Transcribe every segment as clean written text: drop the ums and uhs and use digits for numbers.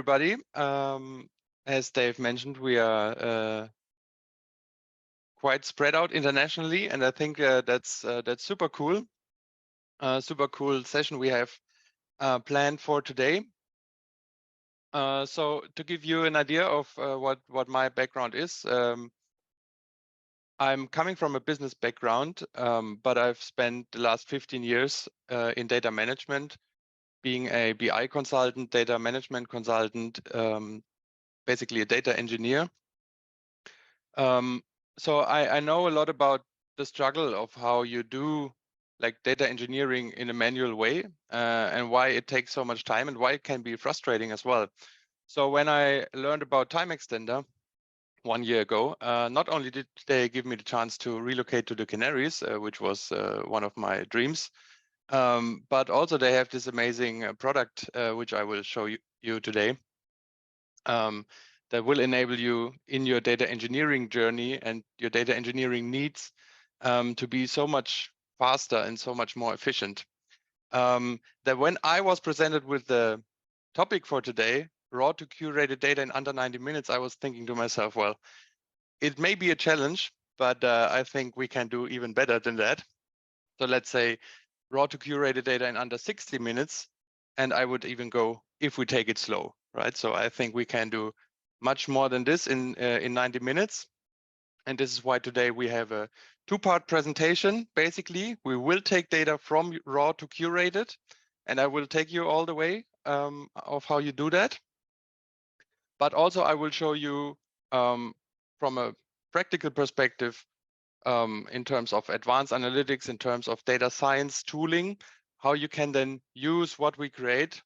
everybody. As Dave mentioned, we are quite spread out internationally, and I think that's super cool. Super cool session we have planned for today. So to give you an idea of what my background is, I'm coming from a business background, but I've spent the last 15 years in data management, being a BI consultant, data management consultant, basically a data engineer. So I know a lot about the struggle of how you do like data engineering in a manual way, and why it takes so much time and why it can be frustrating as well. So when I learned about Timextender 1 year ago, not only did they give me the chance to relocate to the Canaries, which was one of my dreams, but also they have this amazing product, which I will show you today, that will enable you in your data engineering journey and your data engineering needs to be so much faster and so much more efficient. That when I was presented with the topic for today, raw to curated data in under 90 minutes, I was thinking to myself, well, it may be a challenge, but I think we can do even better than that. So let's say raw to curated data in under 60 minutes, and I would even go if we take it slow, right? So I think we can do much more than this in 90 minutes. And this is why today we have a two-part presentation. Basically, we will take data from raw to curated, and I will take you all the way of how you do that. But also I will show you from a practical perspective, in terms of advanced analytics, in terms of data science tooling, how you can then use what we create,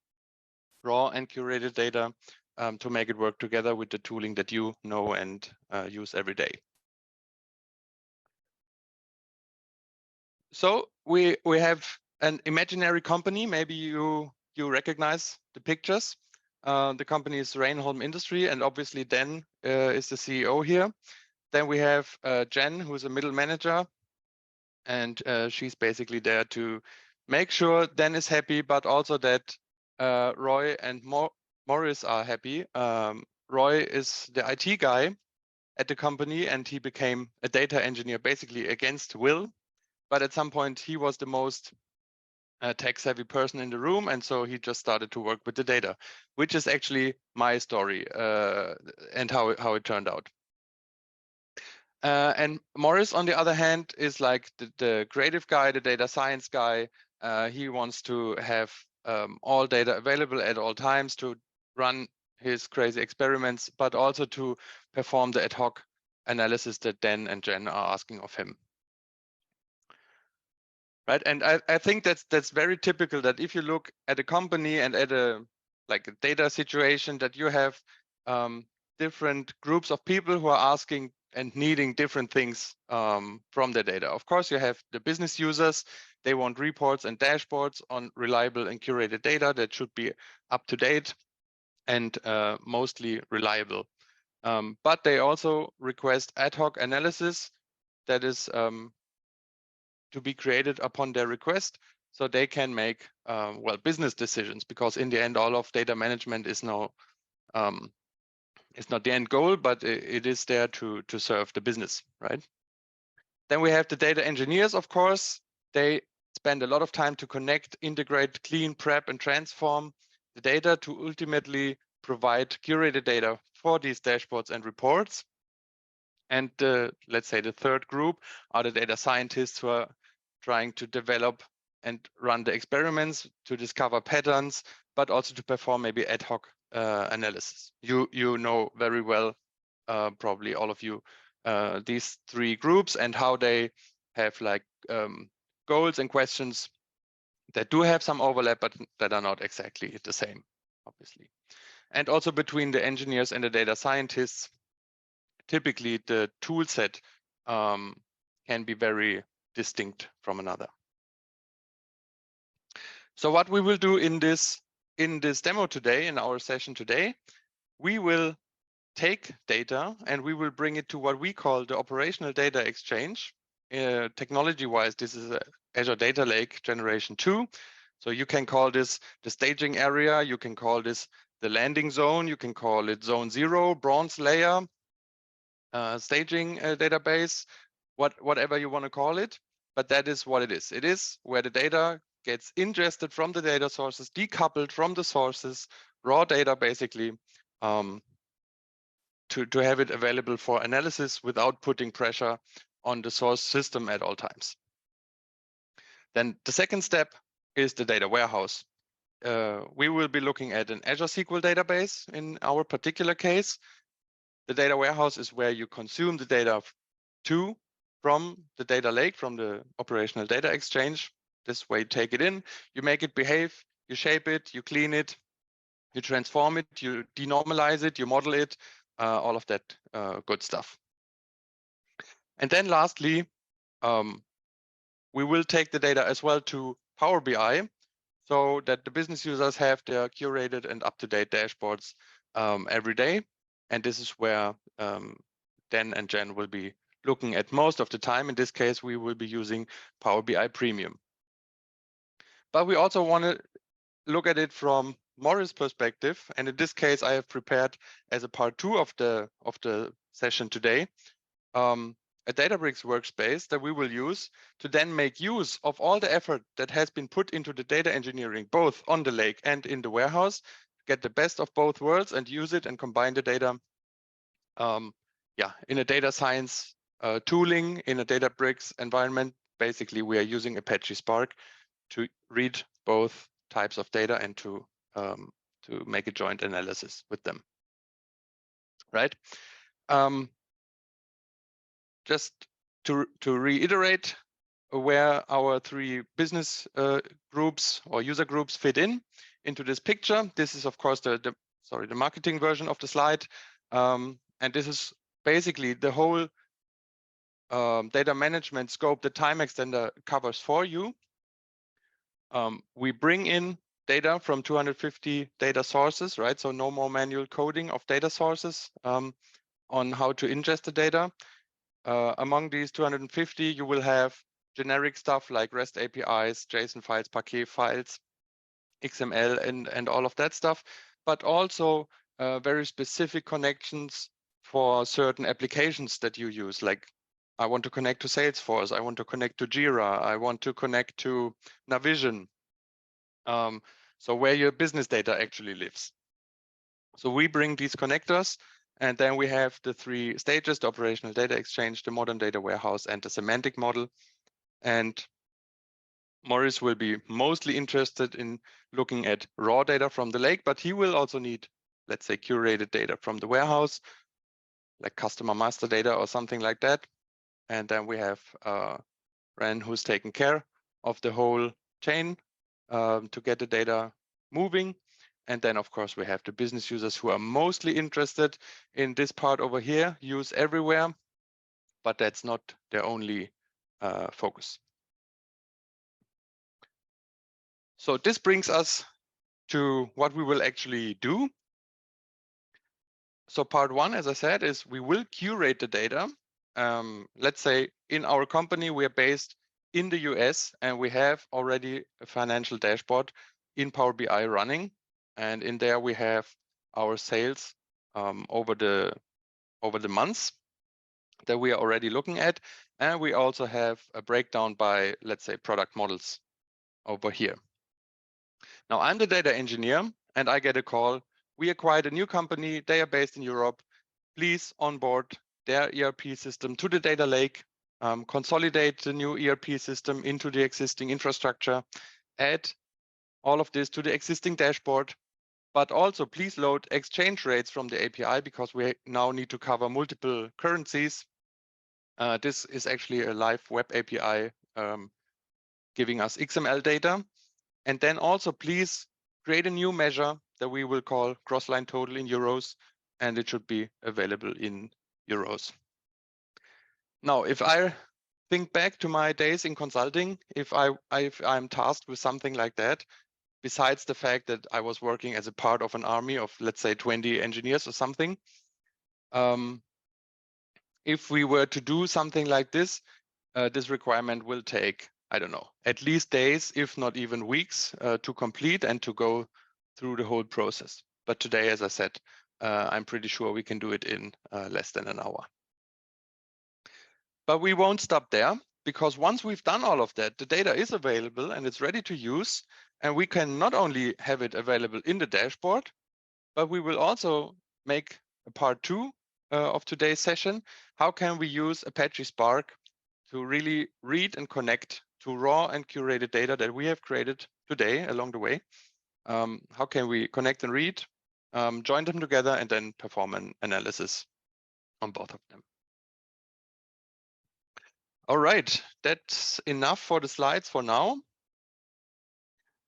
raw and curated data, to make it work together with the tooling that you know and use every day. So we have an imaginary company. Maybe you recognize the pictures. The company is Reinholm Industry, and obviously Dan is the CEO here. Then we have Jen, who's a middle manager, and she's basically there to make sure Dan is happy, but also that Roy and Morris are happy. Roy is the IT guy at the company, and he became a data engineer basically against will. But at some point, he was the most tech-savvy person in the room, and so he just started to work with the data, which is actually my story and how it turned out. And Morris, on the other hand, is like the creative guy, the data science guy. He wants to have all data available at all times to run his crazy experiments, but also to perform the ad hoc analysis that Dan and Jen are asking of him. Right, and I think that's very typical, that if you look at a company and at a data situation, that you have different groups of people who are asking and needing different things from the data. Of course, you have the business users. They want reports and dashboards on reliable and curated data that should be up to date and mostly reliable. But they also request ad hoc analysis that is to be created upon their request, so they can make well, business decisions, because in the end, all of data management is no it's not the end goal, but it is there to serve the business, right? Then we have the data engineers, of course. They spend a lot of time to connect, integrate, clean, prep, and transform the data to ultimately provide curated data for these dashboards and reports. And let's say the third group are the data scientists who are trying to develop and run the experiments to discover patterns, but also to perform maybe ad hoc analysis. You know very well, probably all of you, these three groups and how they have goals and questions that do have some overlap, but that are not exactly the same, obviously. And also between the engineers and the data scientists, typically the tool set can be very distinct from another. So what we will do in this demo today, in our session today, we will take data and we will bring it to what we call the operational data exchange. Technology-wise, this is Azure Data Lake Generation 2. So you can call this the staging area. You can call this the landing zone. You can call it zone 0, bronze layer, staging database, whatever you want to call it. But that is what it is. It is where the data gets ingested from the data sources, decoupled from the sources, raw data basically, to have it available for analysis without putting pressure on the source system at all times. Then the second step is the data warehouse. We will be looking at an Azure SQL database in our particular case. The data warehouse is where you consume the data from the data lake, from the operational data exchange. This way you take it in, you make it behave, you shape it, you clean it, you transform it, you denormalize it, you model it, all of that good stuff. And then lastly, we will take the data as well to Power BI so that the business users have their curated and up-to-date dashboards every day. And this is where Dan and Jen will be looking at most of the time. In this case, we will be using Power BI Premium. But we also want to look at it from Morris' perspective. And in this case, I have prepared as a part 2 of the session today, a Databricks workspace that we will use to then make use of all the effort that has been put into the data engineering, both on the lake and in the warehouse, get the best of both worlds and use it and combine the data in a data science tooling in a Databricks environment. Basically, we are using Apache Spark to read both types of data and to make a joint analysis with them, right? Just to reiterate where our 3 business groups or user groups fit into this picture. This is, of course, the marketing version of the slide. And this is basically the whole data management scope that Timextender covers for you. We bring in data from 250 data sources, right? So no more manual coding of data sources on how to ingest the data. Among these 250, you will have generic stuff like REST APIs, JSON files, Parquet files, XML, and all of that stuff, but also very specific connections for certain applications that you use. Like, I want to connect to Salesforce, I want to connect to Jira, I want to connect to Navision. So where your business data actually lives. So we bring these connectors. And then we have the 3 stages: the operational data exchange, the modern data warehouse, and the semantic model. And Morris will be mostly interested in looking at raw data from the lake, but he will also need, let's say, curated data from the warehouse, like customer master data or something like that. And then we have Ren, who's taking care of the whole chain to get the data moving. And then, of course, we have the business users who are mostly interested in this part over here, use everywhere, but that's not their only focus. So this brings us to what we will actually do. So part 1, as I said, is we will curate the data. Let's say in our company, we are based in the US and we have already a financial dashboard in Power BI running. And in there we have our sales over the months that we are already looking at. And we also have a breakdown by, let's say, product models over here. Now I'm the data engineer and I get a call. We acquired a new company. They are based in Europe. Please onboard their ERP system to the data lake, consolidate the new ERP system into the existing infrastructure, add all of this to the existing dashboard. But also please load exchange rates from the API because we now need to cover multiple currencies. This is actually a live web API giving us XML data. And then also please create a new measure that we will call cross-line total in euros, and it should be available in euros. Now, if I think back to my days in consulting, if I'm tasked with something like that, besides the fact that I was working as a part of an army of, let's say, 20 engineers or something, if we were to do something like this, this requirement will take, I don't know, at least days, if not even weeks, to complete and to go through the whole process. But today, as I said, I'm pretty sure we can do it in less than an hour. But we won't stop there, because once we've done all of that, the data is available and it's ready to use. And we can not only have it available in the dashboard, but we will also make a part 2 of today's session. How can we use Apache Spark to really read and connect to raw and curated data that we have created today along the way? How can we connect and read, join them together, and then perform an analysis on both of them? All right, that's enough for the slides for now.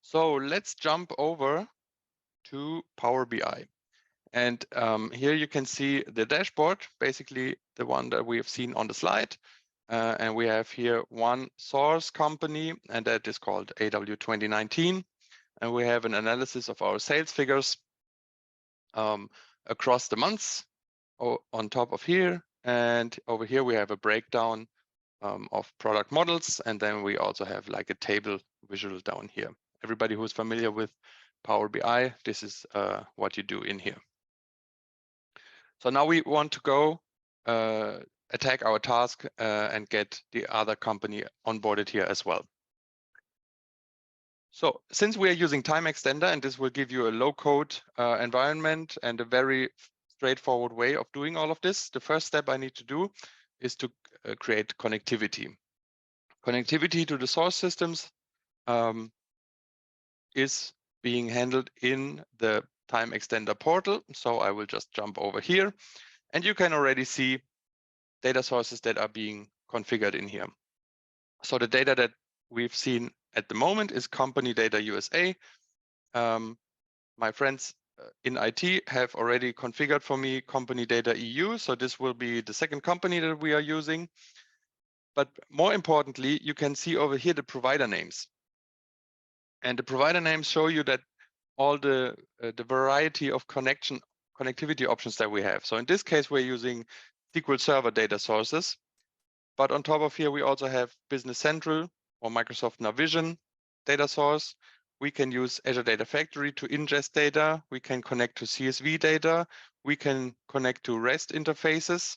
So let's jump over to Power BI. And here you can see the dashboard, basically the one that we have seen on the slide. And we have here one source company, and that is called AW 2019. And we have an analysis of our sales figures across the months on top of here. And over here, we have a breakdown of product models. And then we also have like a table visual down here. Everybody who's familiar with Power BI, this is what you do in here. So now we want to go attack our task and get the other company onboarded here as well. So since we are using Timextender, and this will give you a low-code environment and a very straightforward way of doing all of this, the first step I need to do is to create connectivity. Connectivity to the source systems is being handled in the Timextender portal. So I will just jump over here, and you can already see data sources that are being configured in here. So the data that we've seen at the moment is company data USA. My friends in IT have already configured for me company data EU. So this will be the second company that we are using. But more importantly, you can see over here the provider names. And the provider names show you that all the variety of connectivity options that we have. So in this case, we're using SQL Server data sources. But on top of here, we also have Business Central or Microsoft Navision data source. We can use Azure Data Factory to ingest data. We can connect to CSV data. We can connect to REST interfaces.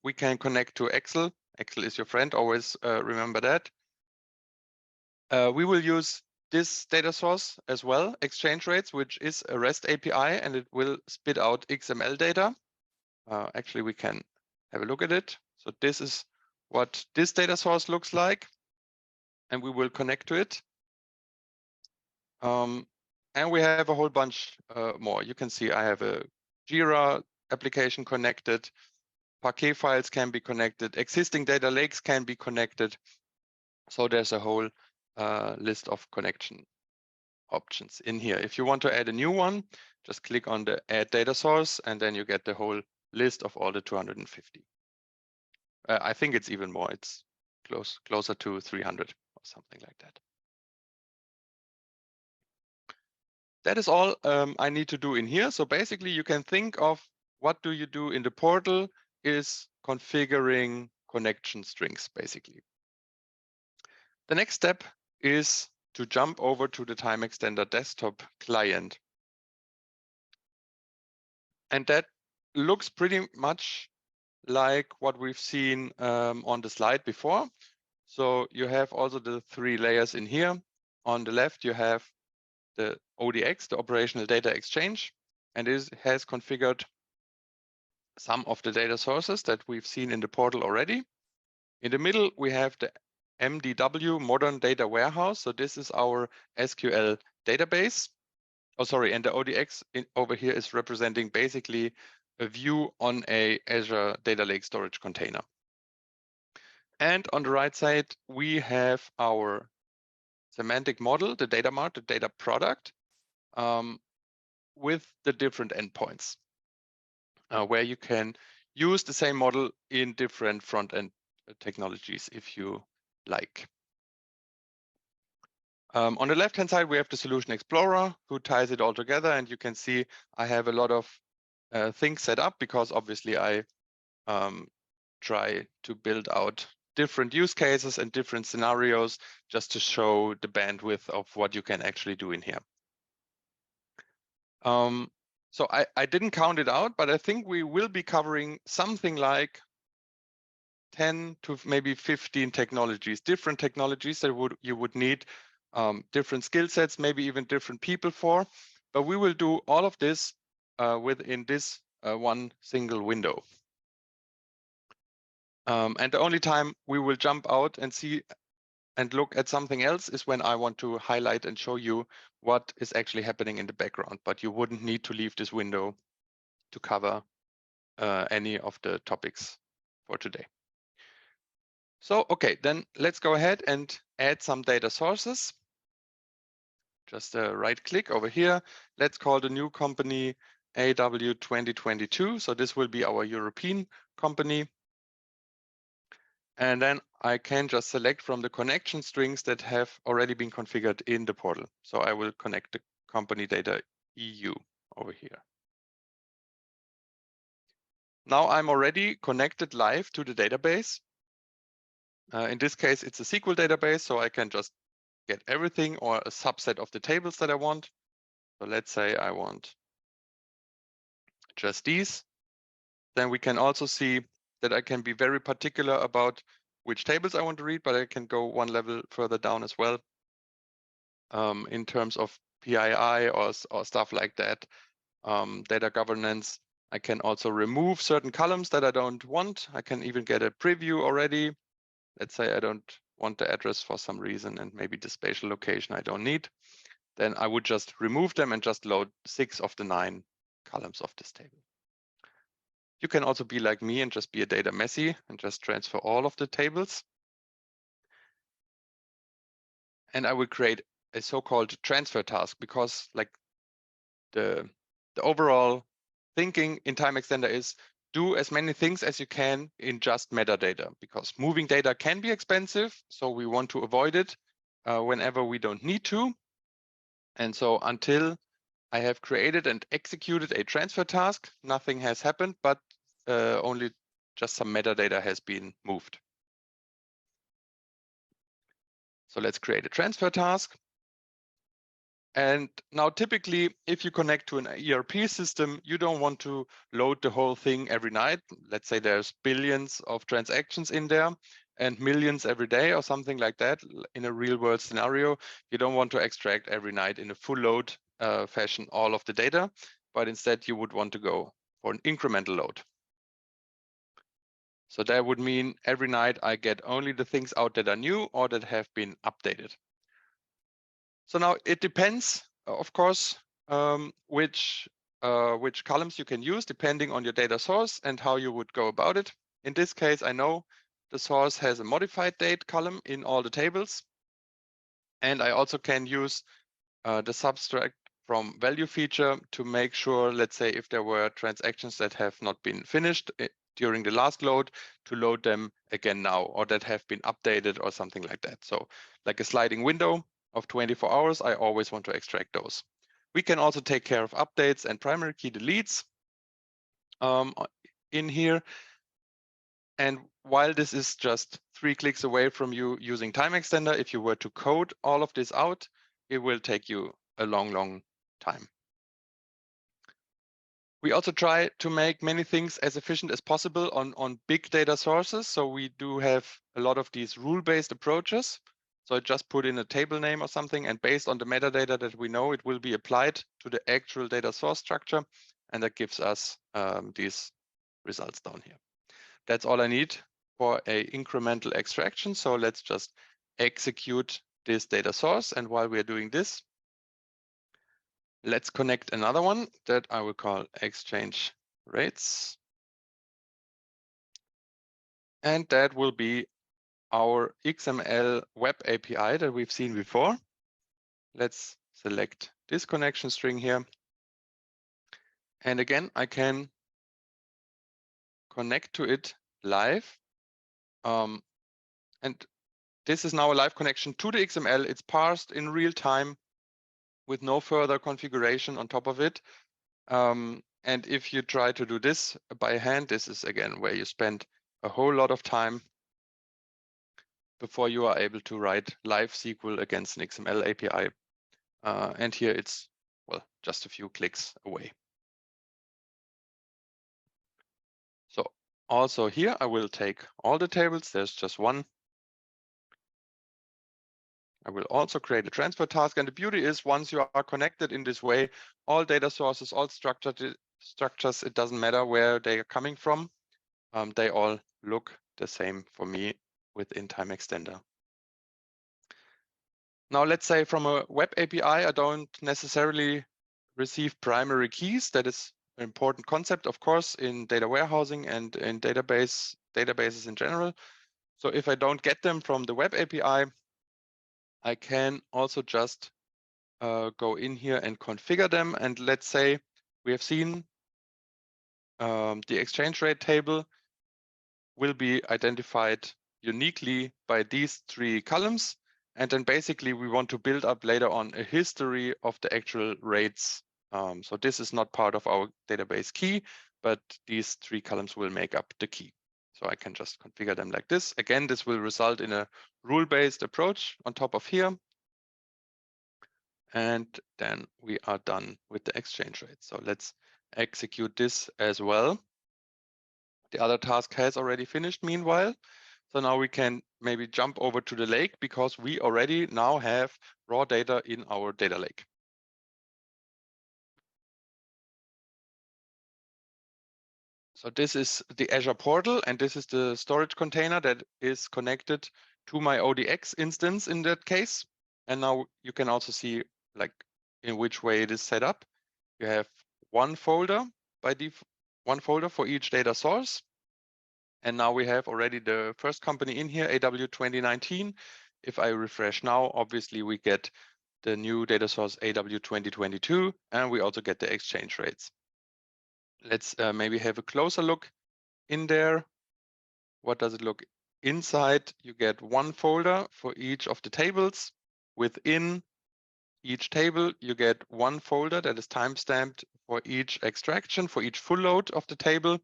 We can connect to Excel. Excel is your friend, always remember that. We will use this data source as well, exchange rates, which is a REST API, and it will spit out XML data. Actually, we can have a look at it. So this is what this data source looks like, and we will connect to it. And we have a whole bunch more. You can see I have a Jira application connected. Parquet files can be connected. Existing data lakes can be connected. So there's a whole list of connection options in here. If you want to add a new one, just click on the add data source, and then you get the whole list of all the 250. I think it's even more. It's closer to 300 or something like that. That is all I need to do in here. So basically, you can think of what do you do in the portal is configuring connection strings, basically. The next step is to jump over to the Timextender desktop client. And that looks pretty much like what we've seen on the slide before. So you have also the 3 layers in here. On the left, you have the ODX, the Operational Data Exchange, and it has configured some of the data sources that we've seen in the portal already. In the middle, we have the MDW, Modern Data Warehouse. So this is our SQL database. Oh, sorry, and the ODX over here is representing basically a view on a Azure Data Lake storage container. And on the right side, we have our semantic model, the data mart, the data product, with the different endpoints, where you can use the same model in different front-end technologies if you like. On the left-hand side, we have the Solution Explorer who ties it all together, and you can see I have a lot of things set up because obviously I try to build out different use cases and different scenarios just to show the bandwidth of what you can actually do in here. So I didn't count it out, but I think we will be covering something like 10 to maybe 15 technologies, different technologies that you would need different skill sets, maybe even different people for. But we will do all of this within this one single window. And the only time we will jump out and see and look at something else is when I want to highlight and show you what is actually happening in the background. But you wouldn't need to leave this window to cover any of the topics for today. So, okay, then let's go ahead and add some data sources. Just right click over here. Let's call the new company AW 2022. So this will be our European company. And then I can just select from the connection strings that have already been configured in the portal. So I will connect the company data EU over here. Now I'm already connected live to the database. In this case, it's a SQL database, so I can just get everything or a subset of the tables that I want. So let's say I want just these. Then we can also see that I can be very particular about which tables I want to read, but I can go one level further down as well in terms of PII or stuff like that. Data governance. I can also remove certain columns that I don't want. I can even get a preview already. Let's say I don't want the address for some reason and maybe the spatial location I don't need. Then I would just remove them and just load 6 of the 9 columns of this table. You can also be like me and just be a data messy and just transfer all of the tables. And I will create a so-called transfer task because like the overall thinking in Timextender is do as many things as you can in just metadata, because moving data can be expensive. So we want to avoid it whenever we don't need to. And so until I have created and executed a transfer task, nothing has happened, but only just some metadata has been moved. So let's create a transfer task. And now typically, if you connect to an ERP system, you don't want to load the whole thing every night. Let's say there's billions of transactions in there and millions every day or something like that. In a real world scenario, you don't want to extract every night in a full load fashion all of the data, but instead you would want to go for an incremental load. So that would mean every night I get only the things out that are new or that have been updated. So now it depends, of course, which columns you can use depending on your data source and how you would go about it. In this case, I know the source has a modified date column in all the tables. And I also can use the subtract from value feature to make sure, let's say, if there were transactions that have not been finished during the last load, to load them again now, or that have been updated or something like that. So like a sliding window of 24 hours, I always want to extract those. We can also take care of updates and primary key deletes in here. And while this is just 3 clicks away from you using Timextender, if you were to code all of this out, it will take you a long, long time. We also try to make many things as efficient as possible on big data sources. So we do have a lot of these rule-based approaches. So I just put in a table name or something, and based on the metadata that we know, it will be applied to the actual data source structure. And that gives us these results down here. That's all I need for a incremental extraction. So let's just execute this data source. And while we're doing this, let's connect another one that I will call exchange rates. And that will be our XML web API that we've seen before. Let's select this connection string here. And again, I can connect to it live. And this is now a live connection to the XML. It's parsed in real time with no further configuration on top of it. And if you try to do this by hand, this is again where you spend a whole lot of time before you are able to write live SQL against an XML API. And here it's well, just a few clicks away. So also here, I will take all the tables. There's just one. I will also create a transfer task. And the beauty is once you are connected in this way, all data sources, all structures, it doesn't matter where they are coming from. They all look the same for me within Timextender. Now, let's say from a web API, I don't necessarily receive primary keys. That is an important concept, of course, in data warehousing and in databases in general. So if I don't get them from the web API, I can also just go in here and configure them. And let's say we have seen the exchange rate table will be identified uniquely by these 3 columns. And then basically we want to build up later on a history of the actual rates. So this is not part of our database key, but these 3 columns will make up the key. So I can just configure them like this. Again, this will result in a rule-based approach on top of here. And then we are done with the exchange rate. So let's execute this as well. The other task has already finished meanwhile. So now we can maybe jump over to the lake because we already now have raw data in our data lake. So this is the Azure portal, and this is the storage container that is connected to my ODX instance in that case. And now you can also see like in which way it is set up. You have one folder one folder for each data source. And now we have already the first company in here, AW 2019. If I refresh now, obviously we get the new data source AW 2022, and we also get the exchange rates. Let's maybe have a closer look in there. What does it look inside? You get one folder for each of the tables. Within each table, you get one folder that is timestamped for each extraction, for each full load of the table.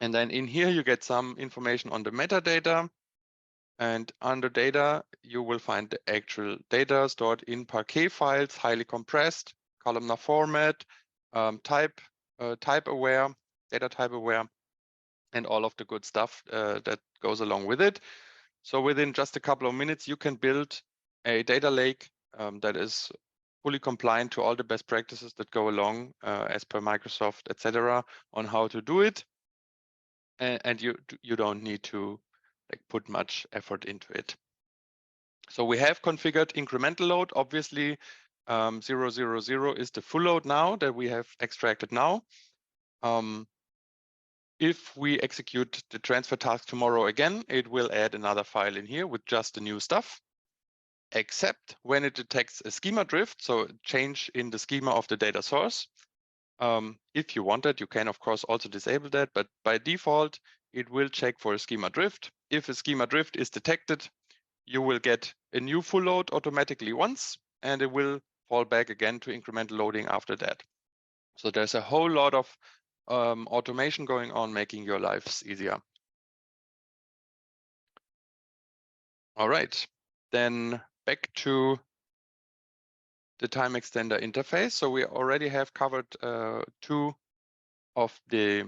And then in here, you get some information on the metadata. And under data, you will find the actual data stored in Parquet files, highly compressed, columnar format, type aware, data type aware, and all of the good stuff that goes along with it. So within just a couple of minutes, you can build a data lake that is fully compliant to all the best practices that go along as per Microsoft, etc., on how to do it. And you don't need to like put much effort into it. So we have configured incremental load. Obviously, 000 is the full load now that we have extracted now. If we execute the transfer task tomorrow again, it will add another file in here with just the new stuff, except when it detects a schema drift, so change in the schema of the data source. If you want it, you can of course also disable that, but by default, it will check for a schema drift. If a schema drift is detected, you will get a new full load automatically once, and it will fall back again to incremental loading after that. So there's a whole lot of automation going on, making your lives easier. All right, then back to the Timextender interface. So we already have covered 2 of the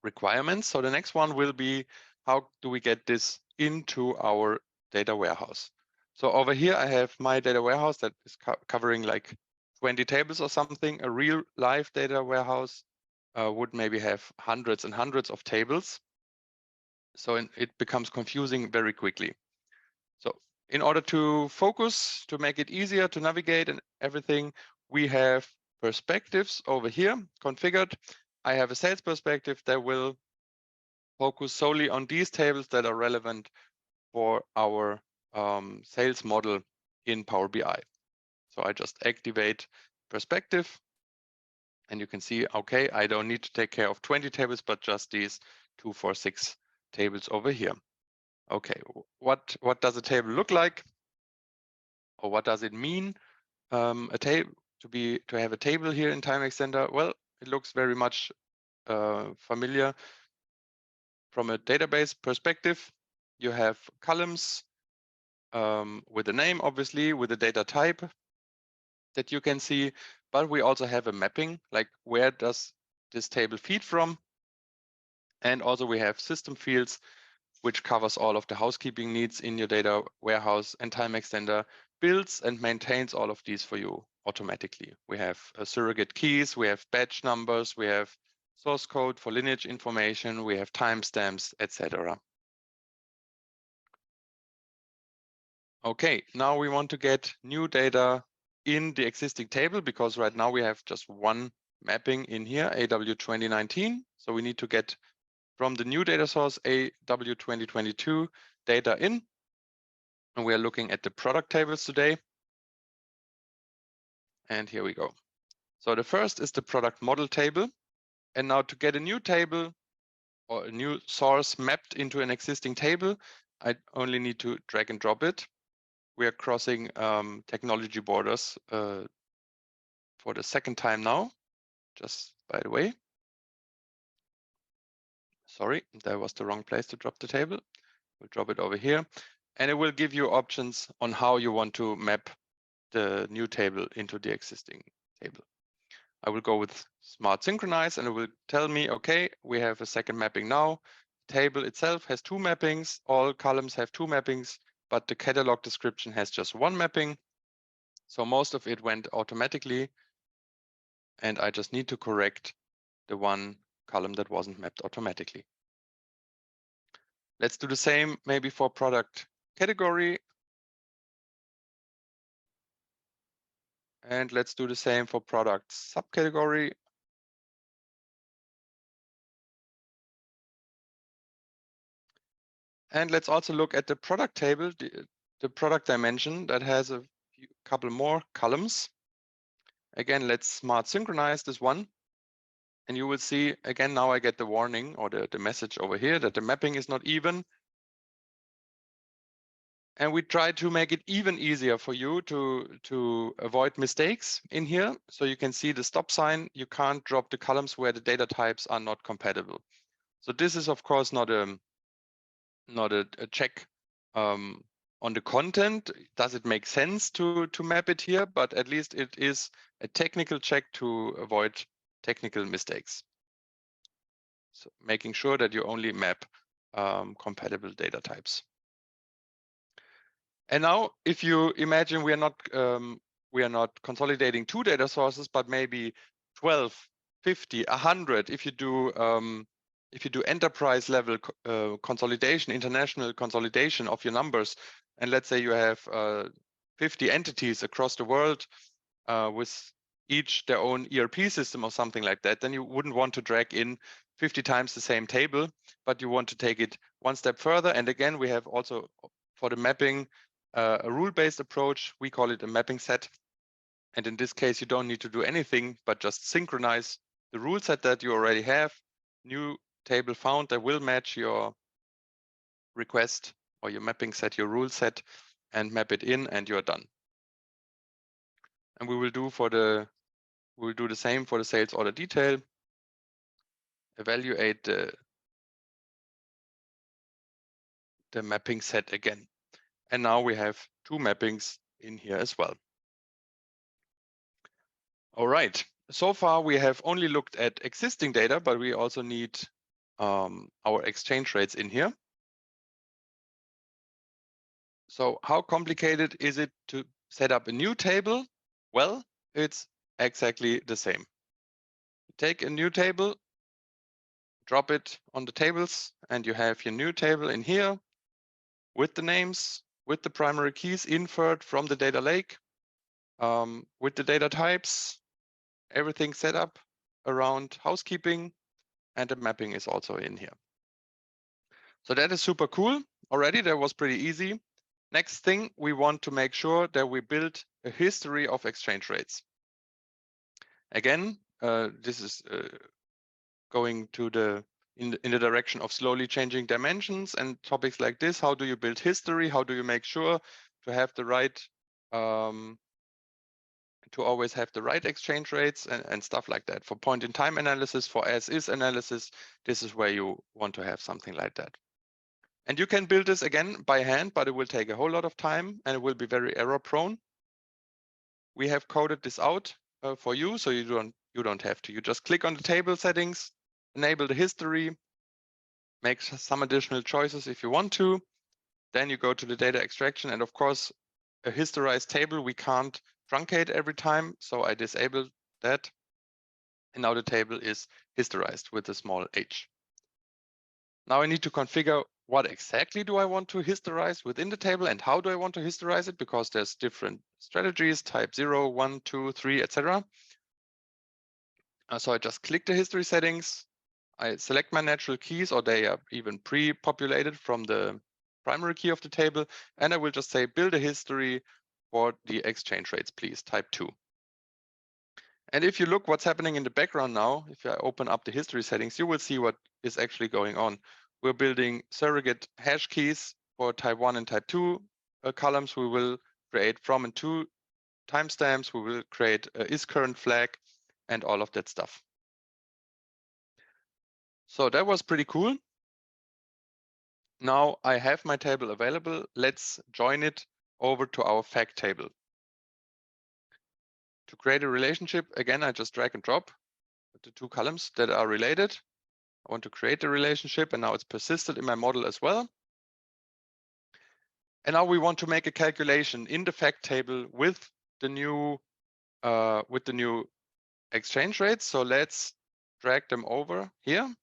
requirements. So the next one will be, how do we get this into our data warehouse? So over here, I have my data warehouse that is covering like 20 tables or something. A real live data warehouse would maybe have hundreds and hundreds of tables. So it becomes confusing very quickly. So in order to focus, to make it easier to navigate and everything, we have perspectives over here configured. I have a sales perspective that will focus solely on these tables that are relevant for our sales model in Power BI. So I just activate perspective, and you can see, okay, I don't need to take care of 20 tables, but just these 2, 4, 6 tables over here. Okay, what does a table look like, or what does it mean? A table to have a table here in Timextender. Well, it looks very much familiar. From a database perspective, you have columns with a name, obviously, with a data type. that you can see, but we also have a mapping, like where does this table feed from? And also we have system fields, which covers all of the housekeeping needs in your data warehouse, and Timextender builds and maintains all of these for you automatically. We have surrogate keys, we have batch numbers, we have source code for lineage information, we have timestamps, etc. Okay, now we want to get new data in the existing table, because right now we have just one mapping in here, AW 2019. So we need to get from the new data source AW 2022 data in. And we are looking at the product tables today. And here we go. So the first is the product model table. And now to get a new table or a new source mapped into an existing table, I only need to drag and drop it. We are crossing technology borders for the second time now, just by the way. Sorry, that was the wrong place to drop the table. We'll drop it over here. And it will give you options on how you want to map the new table into the existing table. I will go with Smart Synchronize, and it will tell me, okay, we have a second mapping now. The table itself has two mappings. All columns have two mappings, but the catalog description has just one mapping. So most of it went automatically, and I just need to correct the one column that wasn't mapped automatically. Let's do the same maybe for product category. And let's do the same for product subcategory. And let's also look at the product table, the product dimension that has a couple more columns. Again, let's smart synchronize this one. And you will see, again, now I get the warning or the message over here that the mapping is not even. And we try to make it even easier for you to avoid mistakes in here. So you can see the stop sign. You can't drop the columns where the data types are not compatible. So this is, of course, not a check on the content. Does it make sense to map it here? But at least it is a technical check to avoid technical mistakes. So making sure that you only map compatible data types. And now, if you imagine we are not consolidating two data sources, but maybe 12, 50, 100. If you do enterprise level consolidation, international consolidation of your numbers, and let's say you have 50 entities across the world with each their own ERP system or something like that, then you wouldn't want to drag in 50 times the same table, but you want to take it one step further. And again, we have also for the mapping a rule-based approach. We call it a mapping set. And in this case, you don't need to do anything, but just synchronize the rule set that you already have. New table found that will match your request or your mapping set, your rule set, and map it in, and you're done. And we will do the same for the sales order detail. Evaluate the mapping set again. And now we have two mappings in here as well. All right, so far we have only looked at existing data, but we also need our exchange rates in here. So how complicated is it to set up a new table? Well, it's exactly the same. Take a new table, drop it on the tables, and you have your new table in here with the names, with the primary keys inferred from the data lake, with the data types, everything set up around housekeeping, and the mapping is also in here. So that is super cool. Already that was pretty easy. Next thing, we want to make sure that we build a history of exchange rates. Again, this is going to in the direction of slowly changing dimensions and topics like this. How do you build history? How do you make sure to have the right to always have the right exchange rates and stuff like that? For point in time analysis, for as is analysis, this is where you want to have something like that. And you can build this again by hand, but it will take a whole lot of time and it will be very error prone. we have coded this out for you, so you don't have to. You just click on the table settings, enable the history, make some additional choices if you want to. Then you go to the data extraction, and of course, a historized table we can't truncate every time, so I disabled that. And now the table is historized with a small h. Now I need to configure what exactly do I want to historize within the table and how do I want to historize it, because there's different strategies, type 0, 1, 2, 3, etc. So I just click the history settings. I select my natural keys, or they are even pre-populated from the primary key of the table. And I will just say, build a history for the exchange rates, please, type 2. And if you look what's happening in the background now, if I open up the history settings, you will see what is actually going on. We're building surrogate hash keys for type 1 and type 2 columns. We will create from and to timestamps. We will create a isCurrent flag and all of that stuff. So that was pretty cool. Now I have my table available. Let's join it over to our fact table. To create a relationship, again, I just drag and drop the two columns that are related. I want to create a relationship, and now it's persisted in my model as well. And now we want to make a calculation in the fact table with the new exchange rates. So let's drag them over here,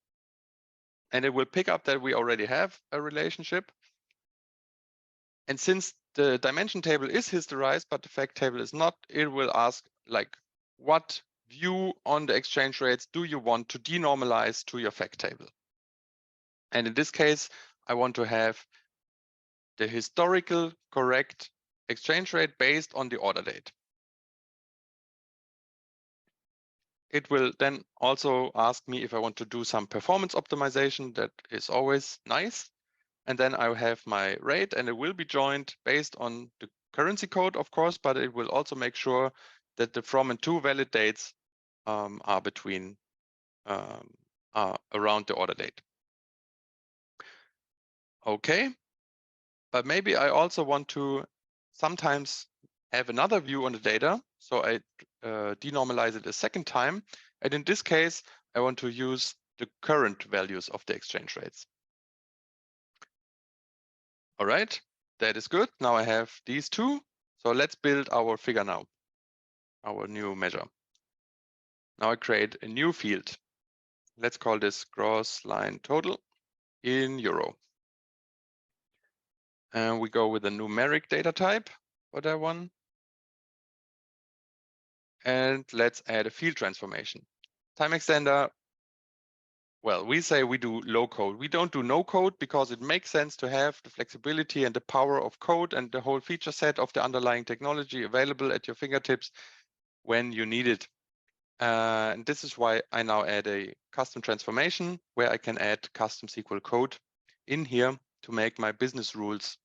and it will pick up that we already have a relationship. And since the dimension table is historized, but the fact table is not, it will ask, like, what view on the exchange rates do you want to denormalize to your fact table? And in this case, I want to have the historical correct exchange rate based on the order date. It will then also ask me if I want to do some performance optimization. That is always nice. And then I have my rate, and it will be joined based on the currency code, of course, but it will also make sure that the from and to valid dates are between around the order date. Okay, but maybe I also want to sometimes have another view on the data, so I denormalize it a second time. And in this case, I want to use the current values of the exchange rates. All right, that is good. Now I have these two. So let's build our figure now, our new measure. Now I create a new field. Let's call this gross line total in euro. And we go with a numeric data type for that one. And let's add a field transformation. Timextender, well, we say we do low code. We don't do no code because it makes sense to have the flexibility and the power of code and the whole feature set of the underlying technology available at your fingertips when you need it. And this is why I now add a custom transformation where I can add custom SQL code in here to make my business rules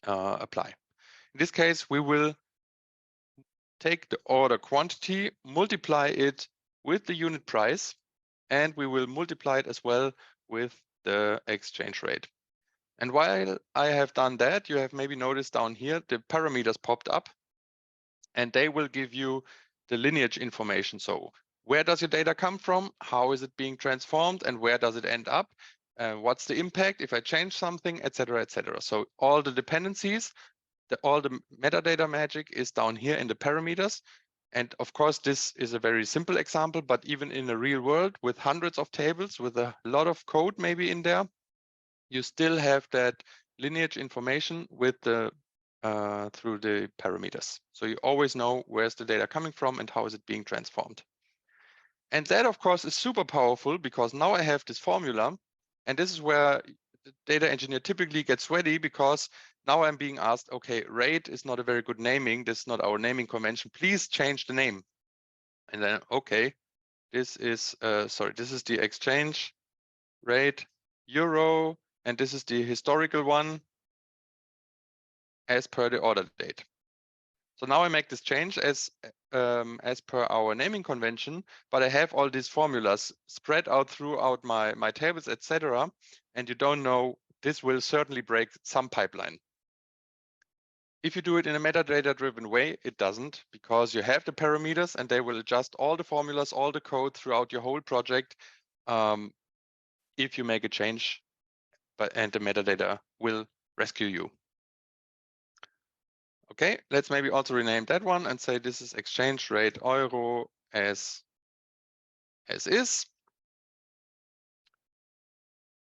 apply. In this case, we will take the order quantity, multiply it with the unit price, and we will multiply it as well with the exchange rate. And while I have done that, you have maybe noticed down here, the parameters popped up, and they will give you the lineage information. So where does your data come from? How is it being transformed? And where does it end up? What's the impact if I change something, et cetera, et cetera. So all the dependencies, all the metadata magic is down here in the parameters. And of course, this is a very simple example, but even in the real world with hundreds of tables, with a lot of code maybe in there, you still have that lineage information with the through the parameters. So you always know where's the data coming from and how is it being transformed. And that, of course, is super powerful because now I have this formula, and this is where the data engineer typically gets sweaty because now I'm being asked, okay, rate is not a very good naming. This is not our naming convention. Please change the name. And then, okay, this is, this is the exchange rate euro, and this is the historical one as per the order date. So now I make this change as per our naming convention, but I have all these formulas spread out throughout my tables, etc. And you don't know, this will certainly break some pipeline. If you do it in a metadata-driven way, it doesn't, because you have the parameters and they will adjust all the formulas, all the code throughout your whole project if you make a change, and the metadata will rescue you. Okay, let's maybe also rename that one and say this is exchange rate euro as is.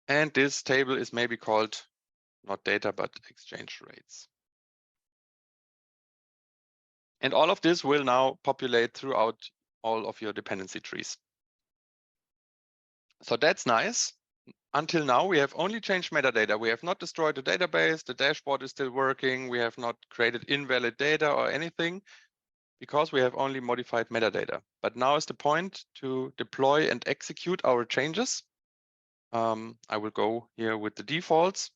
And this table is maybe called not data, but exchange rates. And all of this will now populate throughout all of your dependency trees. So that's nice. Until now, we have only changed metadata. We have not destroyed the database. The dashboard is still working. We have not created invalid data or anything because we have only modified metadata. But now is the point to deploy and execute our changes. I will go here with the defaults.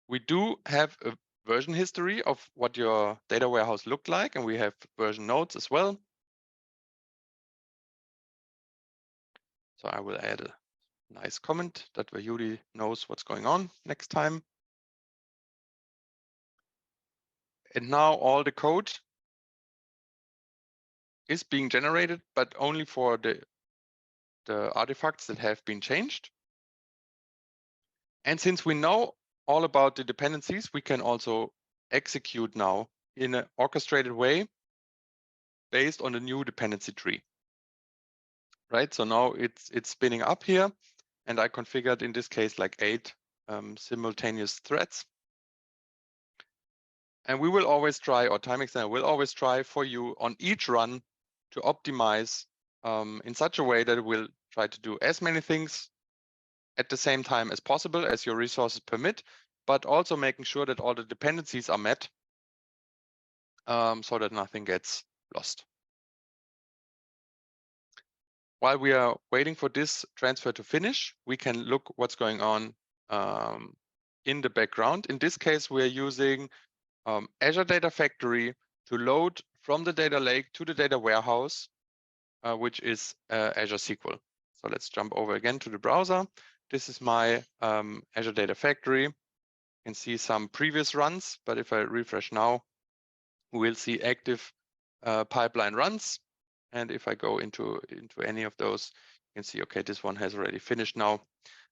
We do have a version history of what your data warehouse looked like, and we have version nodes as well. So I will add a nice comment that Vayudi knows what's going on next time. And now all the code is being generated, but only for the artifacts that have been changed. And since we know all about the dependencies, we can also execute now in an orchestrated way based on the new dependency tree. Right, so now it's spinning up here, and I configured in this case like 8 simultaneous threads. And we will always try, or Timextender will always try for you on each run to optimize in such a way that it will try to do as many things at the same time as possible as your resources permit, but also making sure that all the dependencies are met so that nothing gets lost. While we are waiting for this transfer to finish, we can look what's going on in the background. In this case, we are using Azure Data Factory to load from the data lake to the data warehouse, which is Azure SQL. So let's jump over again to the browser. This is my Azure Data Factory. You can see some previous runs, but if I refresh now, we'll see active pipeline runs. And if I go into any of those, you can see, okay, this one has already finished now.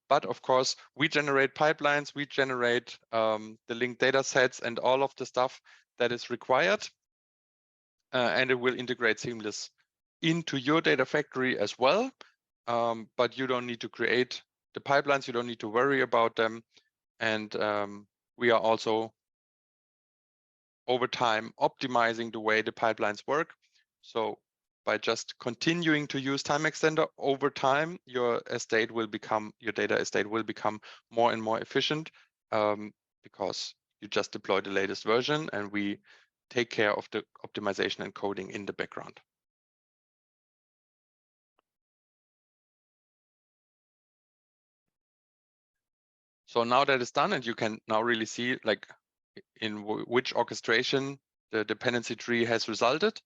But of course, we generate pipelines, we generate the linked data sets and all of the stuff that is required. And it will integrate seamless into your data factory as well. But you don't need to create the pipelines, you don't need to worry about them. And we are also over time optimizing the way the pipelines work. So by just continuing to use Timextender over time, your data estate will become more and more efficient because you just deploy the latest version and we take care of the optimization and coding in the background. So now that is done, and you can now really see like in which orchestration the dependency tree has resulted.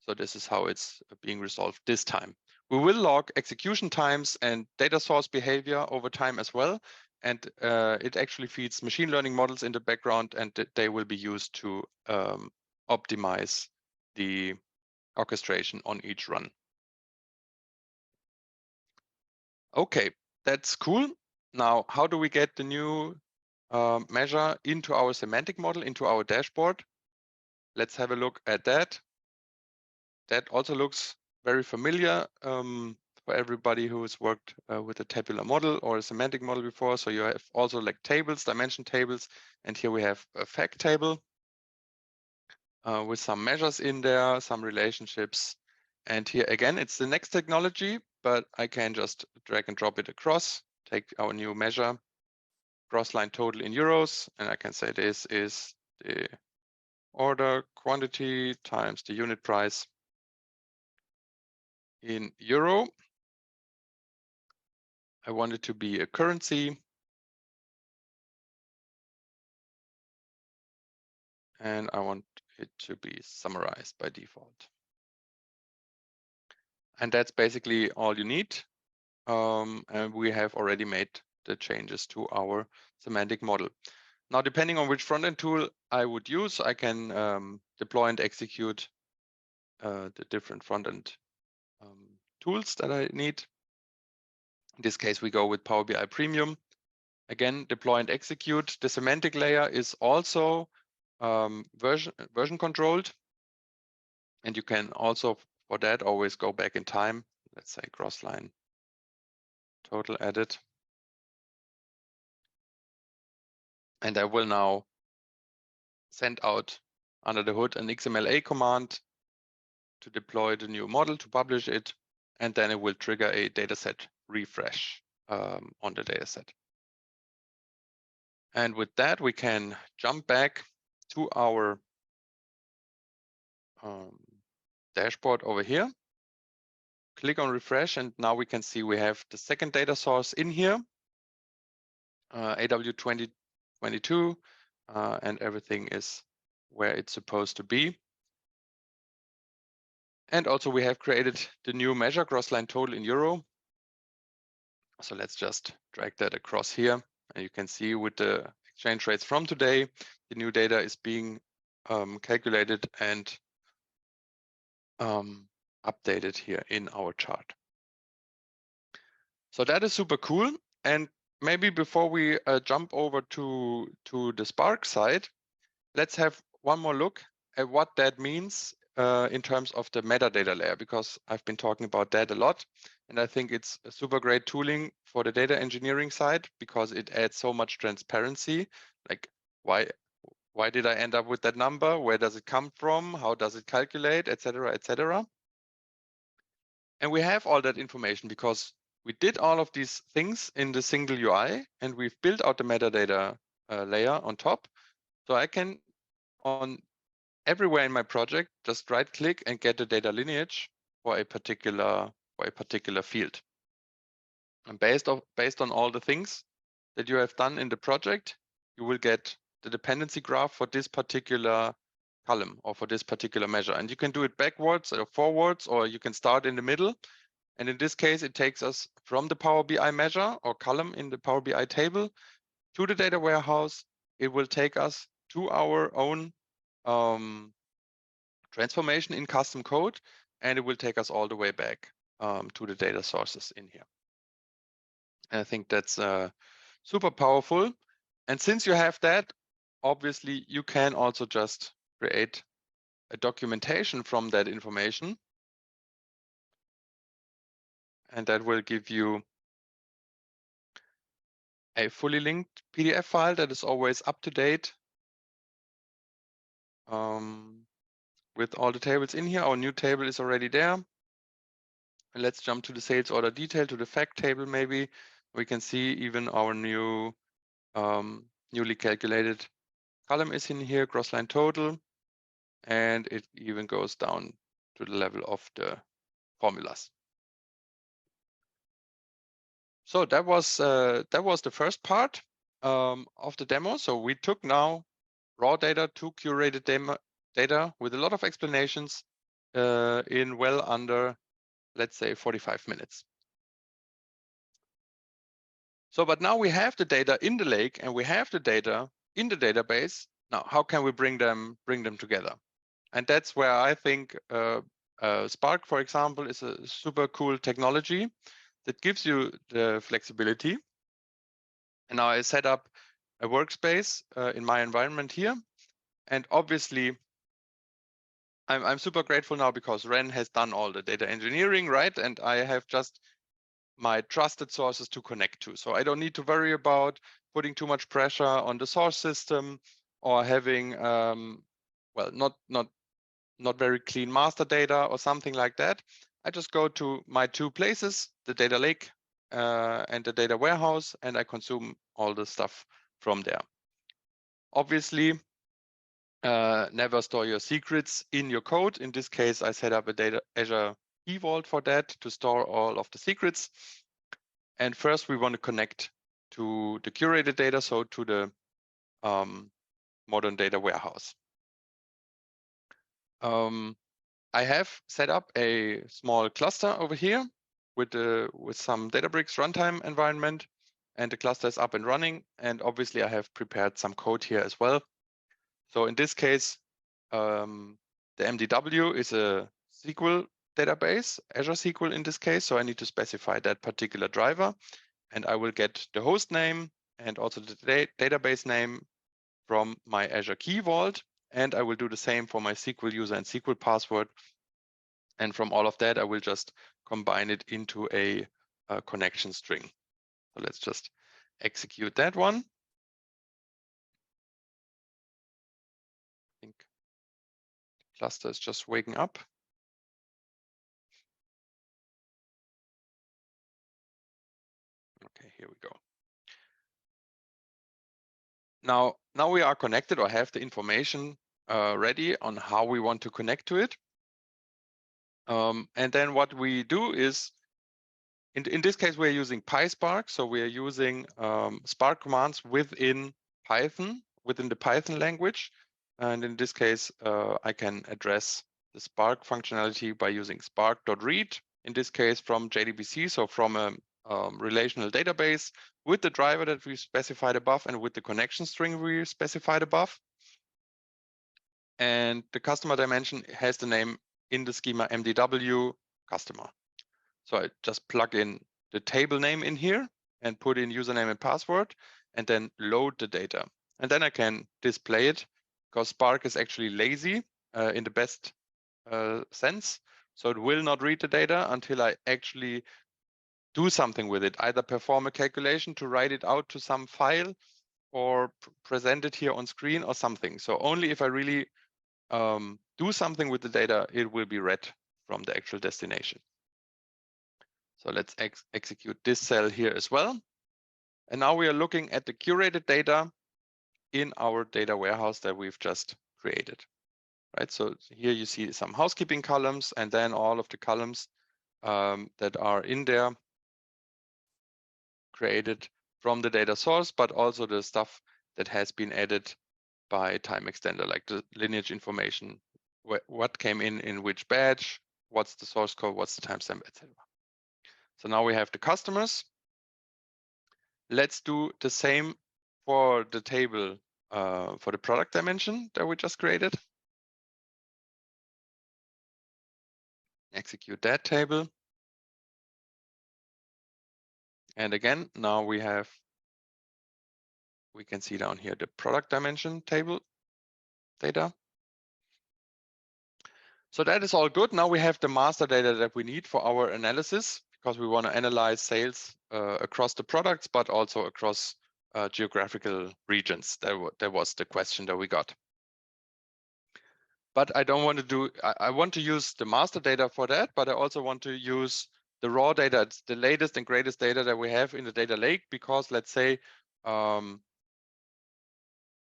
So this is how it's being resolved this time. We will log execution times and data source behavior over time as well. And it actually feeds machine learning models in the background, and they will be used to optimize the orchestration on each run. Okay, that's cool. Now, how do we get the new measure into our semantic model, into our dashboard? Let's have a look at that. That also looks very familiar for everybody who has worked with a tabular model or a semantic model before. So you have also like tables, dimension tables, and here we have a fact table with some measures in there, some relationships. And here again, it's the next technology, but I can just drag and drop it across, take our new measure, gross line total in euros, and I can say this is the order quantity times the unit price in euro. I want it to be a currency. And I want it to be summarized by default. And that's basically all you need. And we have already made the changes to our semantic model. Now, depending on which front-end tool I would use, I can deploy and execute the different front-end tools that I need. In this case, we go with Power BI Premium. Again, deploy and execute. The semantic layer is also version controlled. And you can also, for that, always go back in time. Let's say cross-line total edit. And I will now send out under the hood an XMLA command to deploy the new model, to publish it, and then it will trigger a dataset refresh on the dataset. And with that, we can jump back to our dashboard over here. Click on refresh, and now we can see we have the second data source in here, AW 2022, and everything is where it's supposed to be. And also we have created the new measure, cross-line total in euro. So let's just drag that across here. And you can see with the exchange rates from today, the new data is being calculated and updated here in our chart. So that is super cool. And maybe before we jump over to the Spark side, let's have one more look at what that means in terms of the metadata layer, because I've been talking about that a lot. And I think it's a super great tooling for the data engineering side because it adds so much transparency. Like why did I end up with that number? Where does it come from? How does it calculate, et cetera, et cetera. And we have all that information because we did all of these things in the single UI, and we've built out the metadata layer on top. So I can, on everywhere in my project, just right click and get the data lineage for a particular field. And based on all the things that you have done in the project, you will get the dependency graph for this particular column or for this particular measure. And you can do it backwards or forwards, or you can start in the middle. And in this case, it takes us from the Power BI measure or column in the Power BI table to the data warehouse. It will take us to our own transformation in custom code, and it will take us all the way back to the data sources in here. And I think that's super powerful. And since you have that, obviously you can also just create a documentation from that information. And that will give you a fully linked PDF file that is always up to date with all the tables in here. Our new table is already there. And let's jump to the sales order detail, to the fact table maybe. We can see even our new newly calculated column is in here, cross-line total, and it even goes down to the level of the formulas. So that was the first part of the demo. So we took now raw data to curated data with a lot of explanations in well under, let's say, 45 minutes. So, but now we have the data in the lake and we have the data in the database. Now, how can we bring them together? And that's where I think Spark, for example, is a super cool technology that gives you the flexibility. And now I set up a workspace in my environment here. And obviously, I'm super grateful now because Ren has done all the data engineering, right? And I have just my trusted sources to connect to. So I don't need to worry about putting too much pressure on the source system or having, well, not very clean master data or something like that. I just go to my two places, the data lake and the data warehouse, and I consume all the stuff from there. Obviously, never store your secrets in your code. In this case, I set up a Azure Key Vault for that to store all of the secrets. And first, we want to connect to the curated data, so to the modern data warehouse. I have set up a small cluster over here with some Databricks runtime environment. and the cluster is up and running. And obviously I have prepared some code here as well. So in this case, the MDW is a SQL database, Azure SQL in this case. So I need to specify that particular driver, and I will get the host name and also the database name from my Azure Key Vault. And I will do the same for my SQL user and SQL password. And from all of that, I will just combine it into a connection string. So let's just execute that one. I think the cluster is just waking up. Okay, here we go. Now we are connected or have the information ready on how we want to connect to it. And then what we do is, in this case, we're using PySpark. So we are using Spark commands within Python, within the Python language. And in this case, I can address the Spark functionality by using spark.read, in this case from JDBC, so from a relational database with the driver that we specified above and with the connection string we specified above. And the customer dimension has the name in the schema MDW customer. So I just plug in the table name in here and put in username and password and then load the data. And then I can display it because Spark is actually lazy in the best sense. So it will not read the data until I actually do something with it, either perform a calculation to write it out to some file or present it here on screen or something. So only if I really do something with the data, it will be read from the actual destination. So let's execute this cell here as well. And now we are looking at the curated data in our data warehouse that we've just created. Right, so here you see some housekeeping columns and then all of the columns that are in there created from the data source, but also the stuff that has been added by Timextender, like the lineage information, what came in which batch, what's the source code, what's the timestamp, etc. So now we have the customers. Let's do the same for the table for the product dimension that we just created. Execute that table. And again, now we can see down here the product dimension table data. So that is all good. Now we have the master data that we need for our analysis because we want to analyze sales across the products, but also across geographical regions. That was the question that we got. But I don't want to do, I want to use the master data for that, but I also want to use the raw data. It's the latest and greatest data that we have in the data lake, because let's say the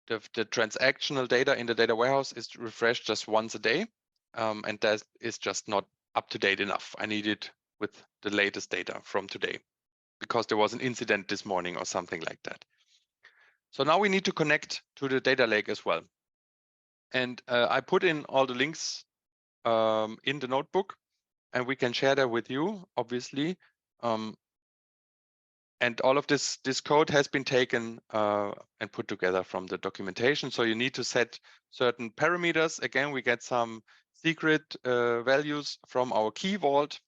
transactional data in the data warehouse is refreshed just once a day. And that is just not up to date enough. I need it with the latest data from today because there was an incident this morning or something like that. So now we need to connect to the data lake as well. And I put in all the links in the notebook, and we can share that with you, obviously. And all of this code has been taken and put together from the documentation. So you need to set certain parameters. Again, we get some secret values from our key vault.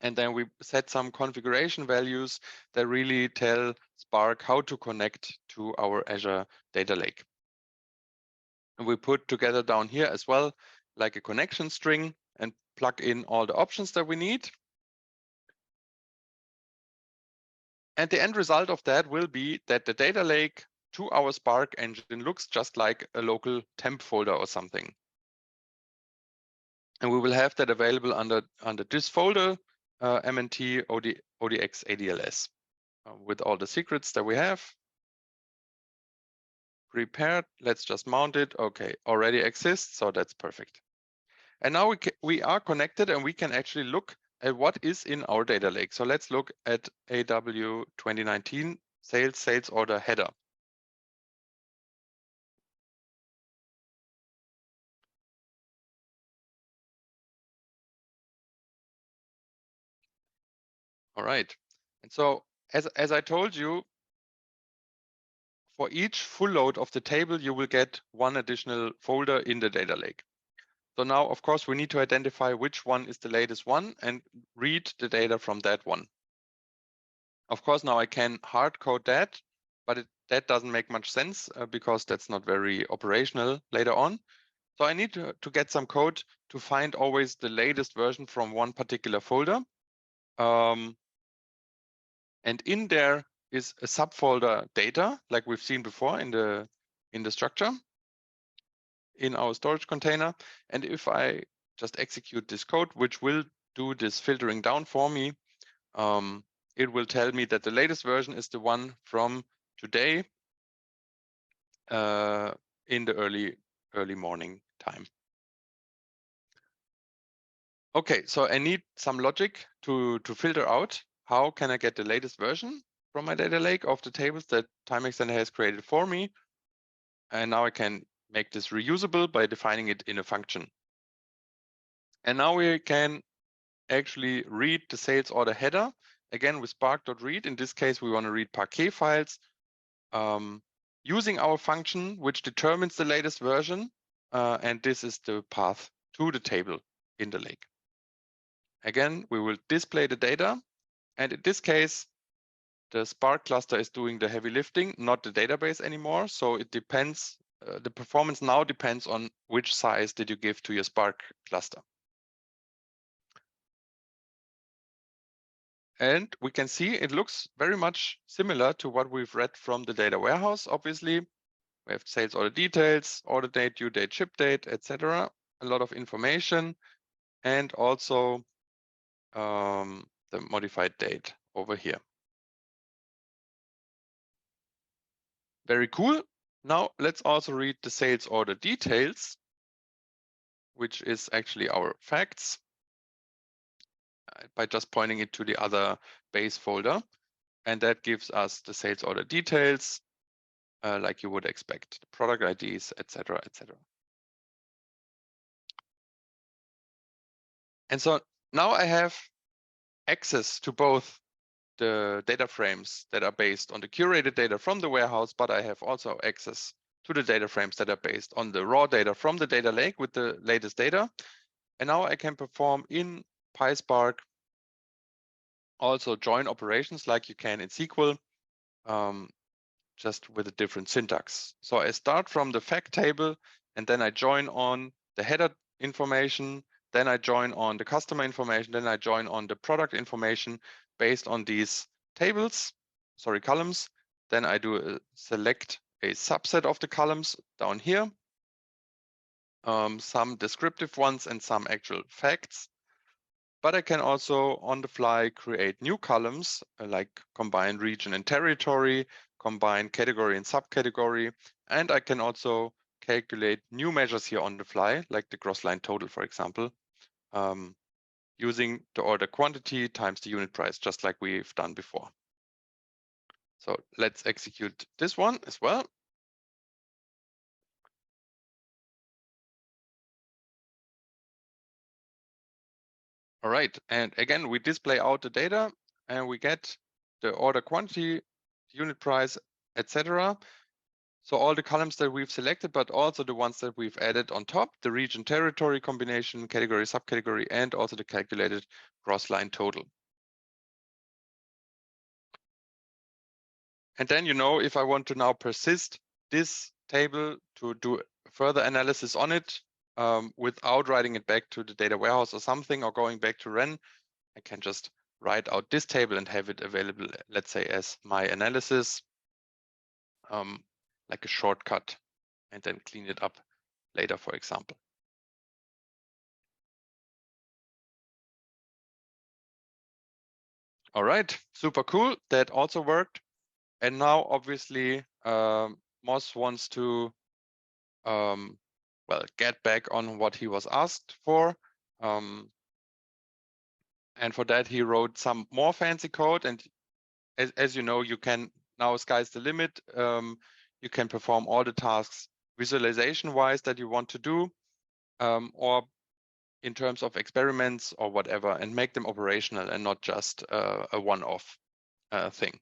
And then we set some configuration values that really tell Spark how to connect to our Azure Data Lake. And we put together down here as well, like a connection string, and plug in all the options that we need. And the end result of that will be that the data lake to our Spark engine looks just like a local temp folder or something. And we will have that available under this folder, MNT ODX ADLS, with all the secrets that we have. Prepared, let's just mount it. Okay, already exists, so that's perfect. And now we are connected and we can actually look at what is in our data lake. So let's look at AW 2019 sales order header. All right. And so as I told you, for each full load of the table, you will get one additional folder in the data lake. So now, of course, we need to identify which one is the latest one and read the data from that one. Of course, now I can hard code that, but that doesn't make much sense because that's not very operational later on. So I need to get some code to find always the latest version from one particular folder. And in there is a subfolder data, like we've seen before in the structure in our storage container. And if I just execute this code, which will do this filtering down for me, it will tell me that the latest version is the one from today in the early morning time. Okay, so I need some logic to filter out how can I get the latest version from my data lake of the tables that Timextender has created for me. And now I can make this reusable by defining it in a function. And now we can actually read the sales order header again with spark.read. In this case, we want to read Parquet files using our function, which determines the latest version. And this is the path to the table in the lake. Again, we will display the data. And in this case, the Spark cluster is doing the heavy lifting, not the database anymore. So it depends, the performance now depends on which size did you give to your Spark cluster. And we can see it looks very much similar to what we've read from the data warehouse. Obviously, we have sales order details, order date, due date, ship date, etc. A lot of information, and also the modified date over here. Very cool. Now let's also read the sales order details, which is actually our facts, by just pointing it to the other base folder. And that gives us the sales order details, like you would expect, the product IDs, etc., etc. And so now I have access to both the data frames that are based on the curated data from the warehouse, but I have also access to the data frames that are based on the raw data from the data lake with the latest data. And now I can perform in PySpark also join operations like you can in SQL, just with a different syntax. So I start from the fact table, and then I join on the header information, then I join on the customer information, then I join on the product information based on these columns. Then I do select a subset of the columns down here, some descriptive ones and some actual facts. But I can also on the fly create new columns like combine region and territory, combine category and subcategory, and I can also calculate new measures here on the fly, like the gross line total, for example, using the order quantity times the unit price, just like we've done before. So let's execute this one as well. All right, and again, we display out the data and we get the order quantity, unit price, etc. So all the columns that we've selected, but also the ones that we've added on top, the region territory combination, category, subcategory, and also the calculated gross line total. And then, if I want to now persist this table to do further analysis on it without writing it back to the data warehouse or something, or going back to Ren, I can just write out this table and have it available, let's say, as my analysis, like a shortcut, and then clean it up later, for example. All right, super cool. That also worked. And now, obviously, Moss wants to get back on what he was asked for. And for that, he wrote some more fancy code. And as you know, you can now, sky's the limit. You can perform all the tasks visualization-wise that you want to do, or in terms of experiments or whatever, and make them operational and not just a one-off. thing.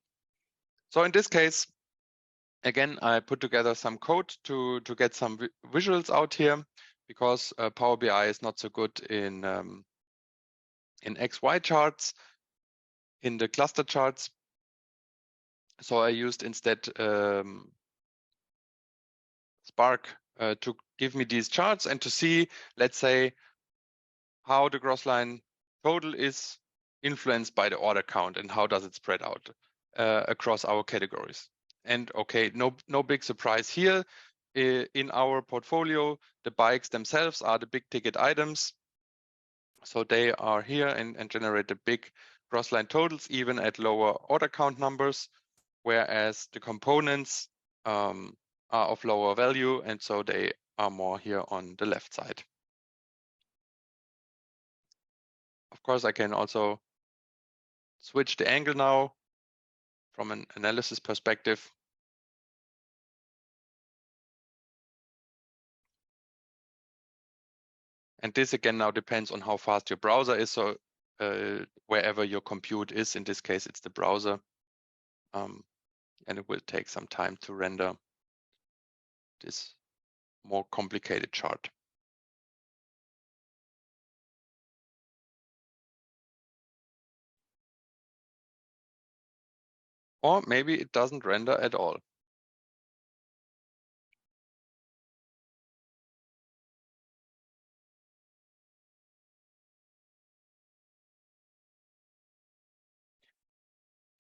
So in this case, again, I put together some code to get some visuals out here, because Power BI is not so good in XY charts, in the cluster charts. So I used instead Spark to give me these charts and to see, let's say, how the gross line total is influenced by the order count and how does it spread out across our categories. And okay, no big surprise here. In our portfolio, the bikes themselves are the big ticket items. So they are here and generate the big gross line totals, even at lower order count numbers, whereas the components are of lower value, and so they are more here on the left side. Of course, I can also switch the angle now from an analysis perspective. And this again now depends on how fast your browser is. So wherever your compute is, in this case, it's the browser. And it will take some time to render this more complicated chart. Or maybe it doesn't render at all.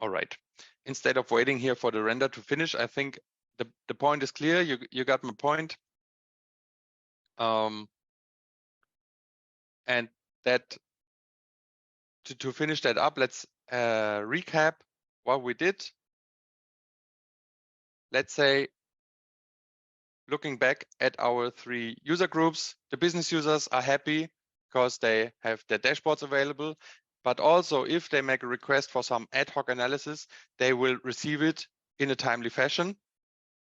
All right. Instead of waiting here for the render to finish, I think the point is clear. You got my point. And that to finish that up, let's recap what we did. Let's say, looking back at our 3 user groups, the business users are happy because they have their dashboards available. But also, if they make a request for some ad hoc analysis, they will receive it in a timely fashion.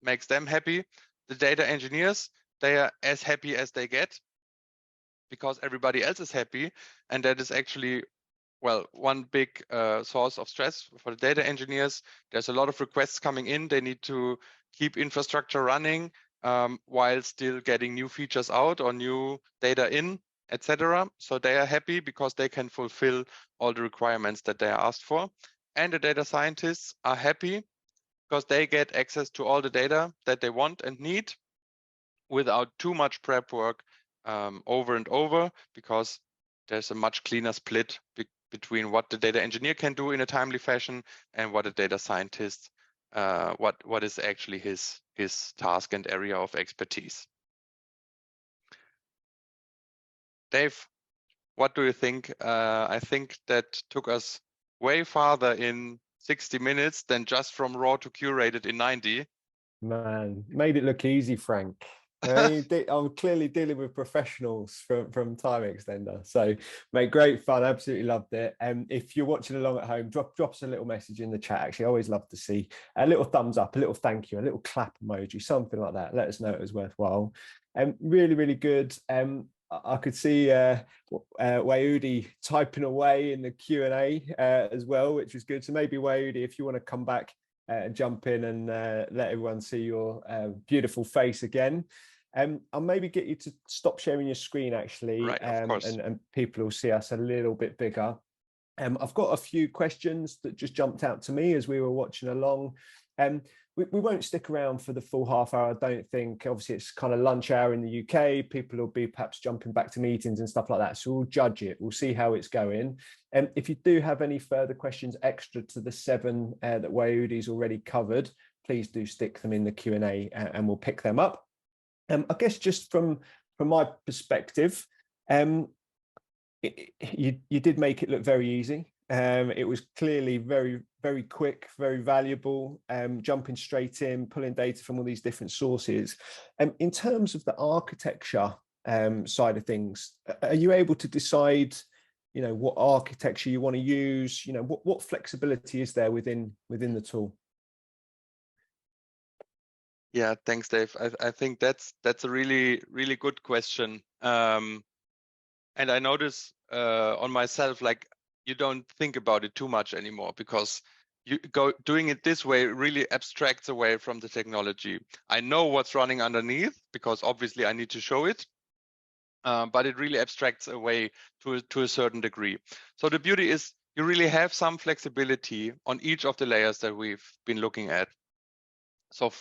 Makes them happy. The data engineers, they are as happy as they get because everybody else is happy. And that is actually, well, one big source of stress for the data engineers. There's a lot of requests coming in. They need to keep infrastructure running while still getting new features out or new data in, etc. So they are happy because they can fulfill all the requirements that they are asked for. And the data scientists are happy because they get access to all the data that they want and need without too much prep work over and over, because there's a much cleaner split between what the data engineer can do in a timely fashion and what a data scientist, what is actually his task and area of expertise. Dave, what do you think? I think that took us way farther in 60 minutes than just from raw to curated in 90. Man, made it look easy, Frank. I mean, I'm clearly dealing with professionals from Timextender. So, mate, great fun. Absolutely loved it. If you're watching along at home, drop us a little message in the chat. Actually, I always love to see a little thumbs up, a little thank you, a little clap emoji, something like that. Let us know it was worthwhile. Really, really good. I could see Wayudi typing away in the Q&A as well, which was good. So maybe Wayudi, if you want to come back jump in and let everyone see your beautiful face again. I'll maybe get you to stop sharing your screen, actually, right, of course. and people will see us a little bit bigger. I've got a few questions that just jumped out to me as we were watching along. We won't stick around for the full half hour, I don't think. Obviously, it's kind of lunch hour in the UK. People will be perhaps jumping back to meetings and stuff like that. So we'll judge it. We'll see how it's going. And if you do have any further questions extra to the 7 that Wayudi's already covered, please do stick them in the Q&A and we'll pick them up. I guess just from my perspective, you did make it look very easy. It was clearly very, very quick, very valuable, jumping straight in, pulling data from all these different sources. In terms of the architecture side of things, are you able to decide, what architecture you want to use? What flexibility is there within the tool? Yeah, thanks, Dave. I think that's a really, really good question. And I notice on myself, like, you don't think about it too much anymore because doing it this way really abstracts away from the technology. I know what's running underneath because obviously I need to show it, but it really abstracts away to a certain degree. So the beauty is you really have some flexibility on each of the layers that we've been looking at. So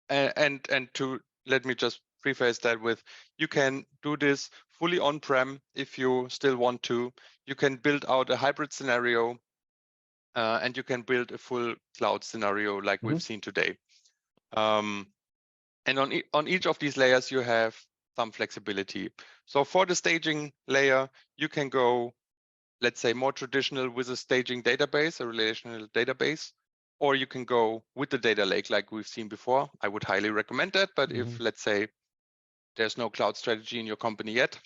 and to let me just preface that with, you can do this fully on-prem if you still want to. You can build out a hybrid scenario, and you can build a full cloud scenario like we've seen today. And on each of these layers, you have some flexibility. So for the staging layer, you can go, let's say, more traditional with a staging database, a relational database, or you can go with the data lake like we've seen before. I would highly recommend that. But if, let's say, there's no cloud strategy in your company yet,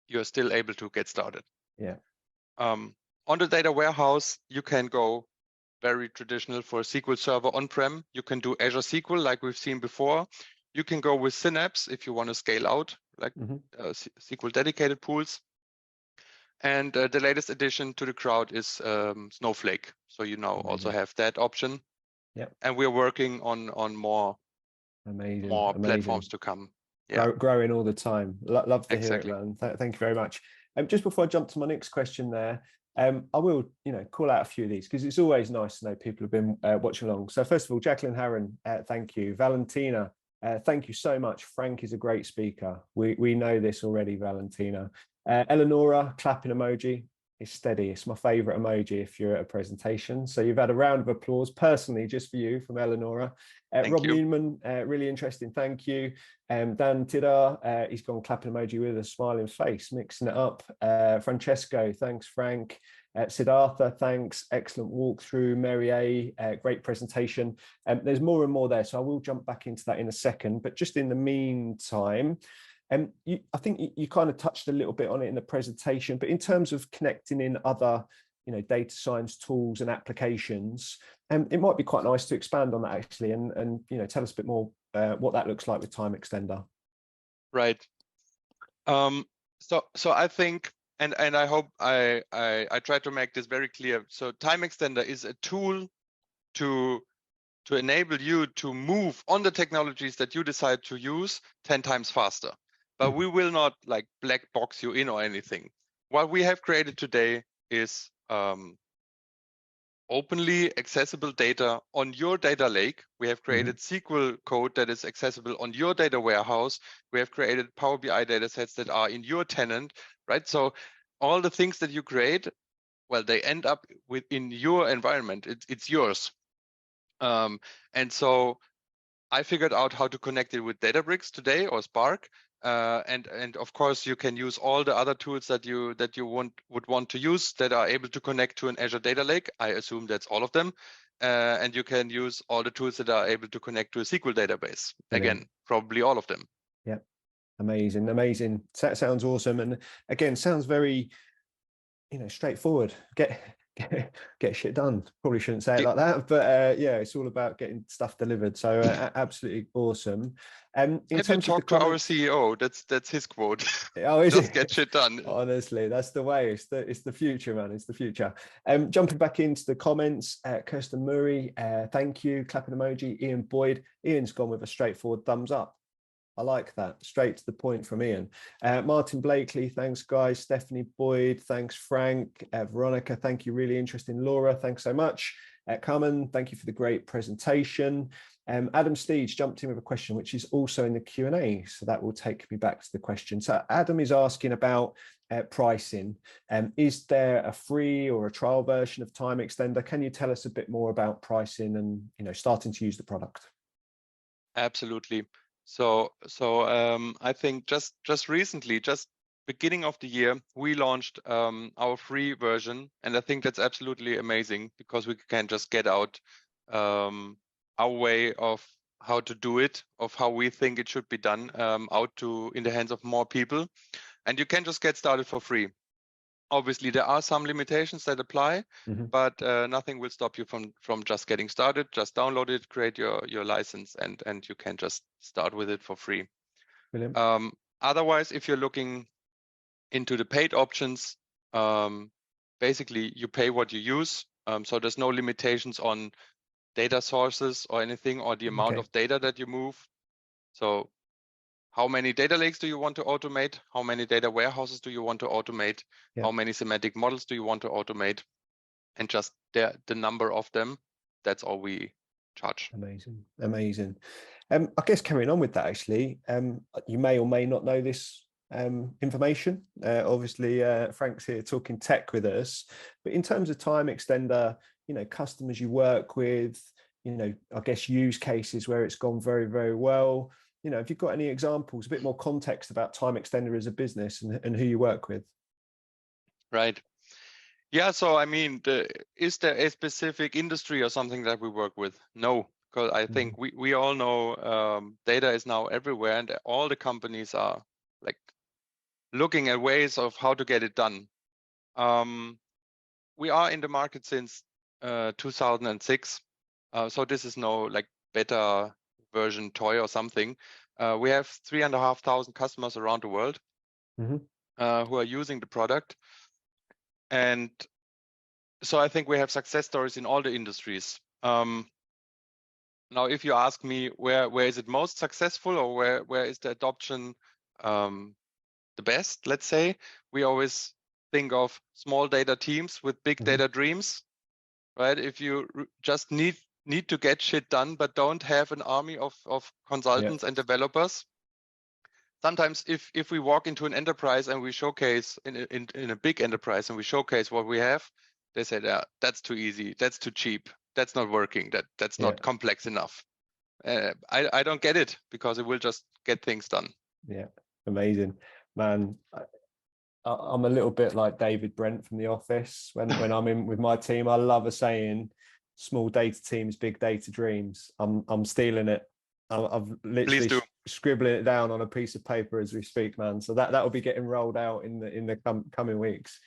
you're still able to get started. Yeah. On the data warehouse, you can go very traditional for SQL Server on-prem. You can do Azure SQL like we've seen before. You can go with Synapse if you want to scale out, like SQL dedicated pools. And the latest addition to the crowd is Snowflake. So you now also have that option. Yeah. And we're working on more platforms to come. Yeah. Growing all the time. Love to Exactly. hear it, man. Thank you very much. Just before I jump to my next question there, I will, call out a few of these because it's always nice to know people have been watching along. So first of all, Jacqueline Harron, thank you. Valentina, thank you so much. Frank is a great speaker. We know this already, Valentina. Eleonora, clapping emoji. It's steady. It's my favorite emoji if you're at a presentation. So you've had a round of applause personally just for you from Eleonora. Rob Newman, really interesting. Thank you. Dan Tidar, he's gone clapping emoji with a smiling face, mixing it up. Francesco, thanks, Frank. Siddhartha, thanks. Excellent walkthrough. Mary A, great presentation. There's more and more there, so I will jump back into that in a second. But just in the meantime, I think you kind of touched a little bit on it in the presentation, but in terms of connecting in other, data science tools and applications, it might be quite nice to expand on that actually, and tell us a bit more what that looks like with Timextender. Right. So I think, and I hope I try to make this very clear. So Timextender is a tool to enable you to move on the technologies that you decide to use 10 times faster. But we will not like black box you in or anything. What we have created today is openly accessible data on your data lake. We have created SQL code that is accessible on your data warehouse. We have created Power BI data sets that are in your tenant, right? So all the things that you create, well, they end up within your environment. It's yours. And so I figured out how to connect it with Databricks today or Spark. And of course, you can use all the other tools that you would want to use that are able to connect to an Azure Data Lake. I assume that's all of them. And you can use all the tools that are able to connect to a SQL database. Brilliant. Again, probably all of them. Yeah, amazing. That sounds awesome. And again, sounds very, straightforward. Get shit done. Probably shouldn't say it like that, but yeah, it's all about getting stuff delivered. So absolutely awesome. In if terms you talk of the to our CEO, that's his quote. Oh, is Just it? get shit done. Honestly, that's the way. It's the future, man. It's the future. Jumping back into the comments, Kirsten Murray, thank you. Clapping emoji. Ian Boyd. Ian's gone with a straightforward thumbs up. I like that. Straight to the point from Ian. Martin Blakely, thanks, guys. Stephanie Boyd, thanks, Frank. Veronica, thank you. Really interesting. Laura, thanks so much. Carmen, thank you for the great presentation. Adam Steege jumped in with a question, which is also in the Q&A. So that will take me back to the question. So Adam is asking about pricing. Is there a free or a trial version of Timextender? Can you tell us a bit more about pricing and starting to use the product? Absolutely. So I think just recently, just beginning of the year, we launched our free version, and I think that's absolutely amazing because we can just get out our way of how to do it, of how we think it should be done, out in the hands of more people, and you can just get started for free. Obviously, there are some limitations that apply, but nothing will stop you from just getting started. Just download it, create your license, and you can just start with it for free. Brilliant. Otherwise, if you're looking into the paid options, basically you pay what you use. So there's no limitations on data sources or anything, or the amount of data that you move. So how many data lakes do you want to automate? How many data warehouses do you want to automate? How many semantic models do you want to automate? And just the number of them, that's all we charge. Amazing, amazing. I guess carrying on with that, actually, you may or may not know this information. Obviously, Frank's here talking tech with us, but in terms of Timextender, customers you work with, I guess use cases where it's gone very, very well. Have you got any examples, a bit more context about Timextender as a business and who you work with? Right. Yeah, so I mean, is there a specific industry or something that we work with? No, because I think we all know data is now everywhere, and all the companies are like looking at ways of how to get it done. We are in the market since 2006, so this is no like beta version toy or something. We have 3,500 customers around the world who are using the product. And so I think we have success stories in all the industries. Now, if you ask me where is it most successful, or where is the adoption the best, let's say, we always think of small data teams with big data dreams, right? If you just need to get shit done, but don't have an army of consultants and developers. Sometimes if we walk into an enterprise and we showcase in a big enterprise and we showcase what we have, they say, yeah, that's too easy, that's too cheap, that's not working, that's not complex enough. I don't get it, because it will just get things done. Yeah, amazing, man. I'm a little bit like David Brent from The Office. When I'm in with my team, I love a saying, small data teams, big data dreams. I'm stealing it. I've literally scribbling it down on a piece of paper as we speak, man. So that will be getting rolled out in the coming weeks.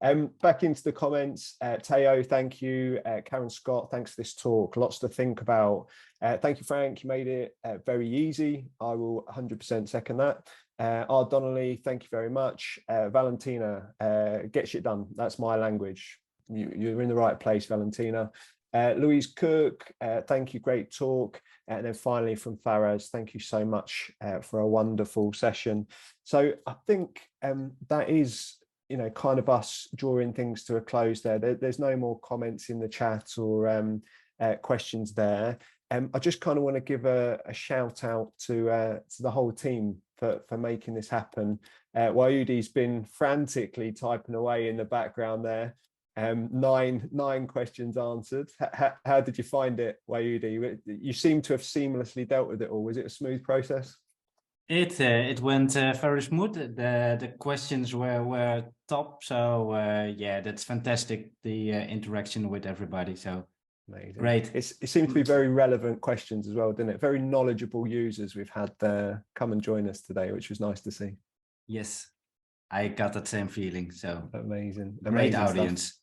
Back into the comments, Teo, thank you. Karen Scott, thanks for this talk. Lots to think about. Thank you, Frank. You made it very easy. I will 100% second that. R. Donnelly, thank you very much. Valentina, get shit done. That's my language. You're in the right place, Valentina. Louise Cook, thank you, great talk. And then finally from Faraz, thank you so much for a wonderful session. So I think that is, kind of us drawing things to a close there. There's no more comments in the chat or questions there. I just kind of want to give a shout out to the whole team for making this happen. Wayudi's been frantically typing away in the background there. 9 questions answered. How did you find it, Wayudi? You seem to have seamlessly dealt with it all. Was it a smooth process? It went very smooth. The questions were top. So yeah, that's fantastic. The interaction with everybody. So amazing. Great. It seemed to be very relevant questions as well, didn't it? Very knowledgeable users we've had come and join us today, which was nice to see. Yes, I got that same feeling. So amazing. Great audience. Stuff.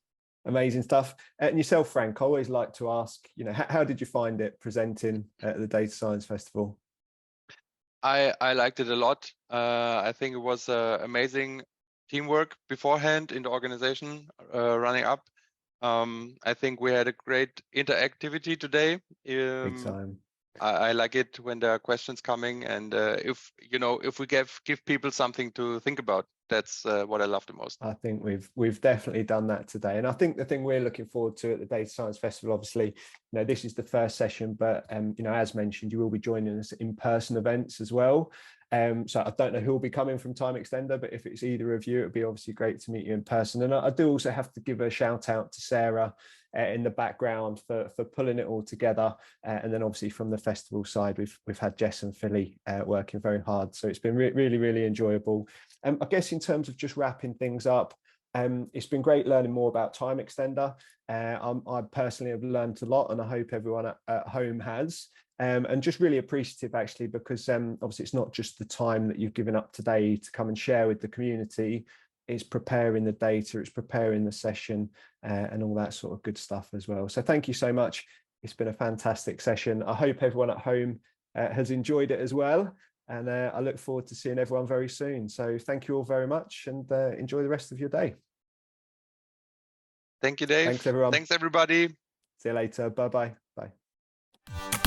Amazing stuff. And yourself, Frank, I always like to ask, how did you find it presenting at the Data Science Festival? I liked it a lot. I think it was amazing teamwork beforehand in the organization running up. I think we had a great interactivity today. Big time. I like it when there are questions coming, and if we give people something to think about, that's what I love the most. I think we've definitely done that today, and I think the thing we're looking forward to at the Data Science Festival, obviously, this is the first session, but as mentioned, you will be joining us at in-person events as well. So I don't know who will be coming from Timextender, but if it's either of you, it would be obviously great to meet you in person. And I do also have to give a shout out to Sarah in the background for pulling it all together. And then obviously from the festival side, we've had Jess and Philly working very hard. So it's been really, really enjoyable. I guess in terms of just wrapping things up, it's been great learning more about Timextender. I personally have learned a lot, and I hope everyone at home has. And just really appreciative, actually, because obviously it's not just the time that you've given up today to come and share with the community. It's preparing the data, it's preparing the session, and all that sort of good stuff as well. So thank you so much. It's been a fantastic session. I hope everyone at home has enjoyed it as well. And I look forward to seeing everyone very soon. So thank you all very much, and enjoy the rest of your day. Thank you, Dave. Thanks, everyone. Thanks, everybody. See you later. Bye-bye. Bye.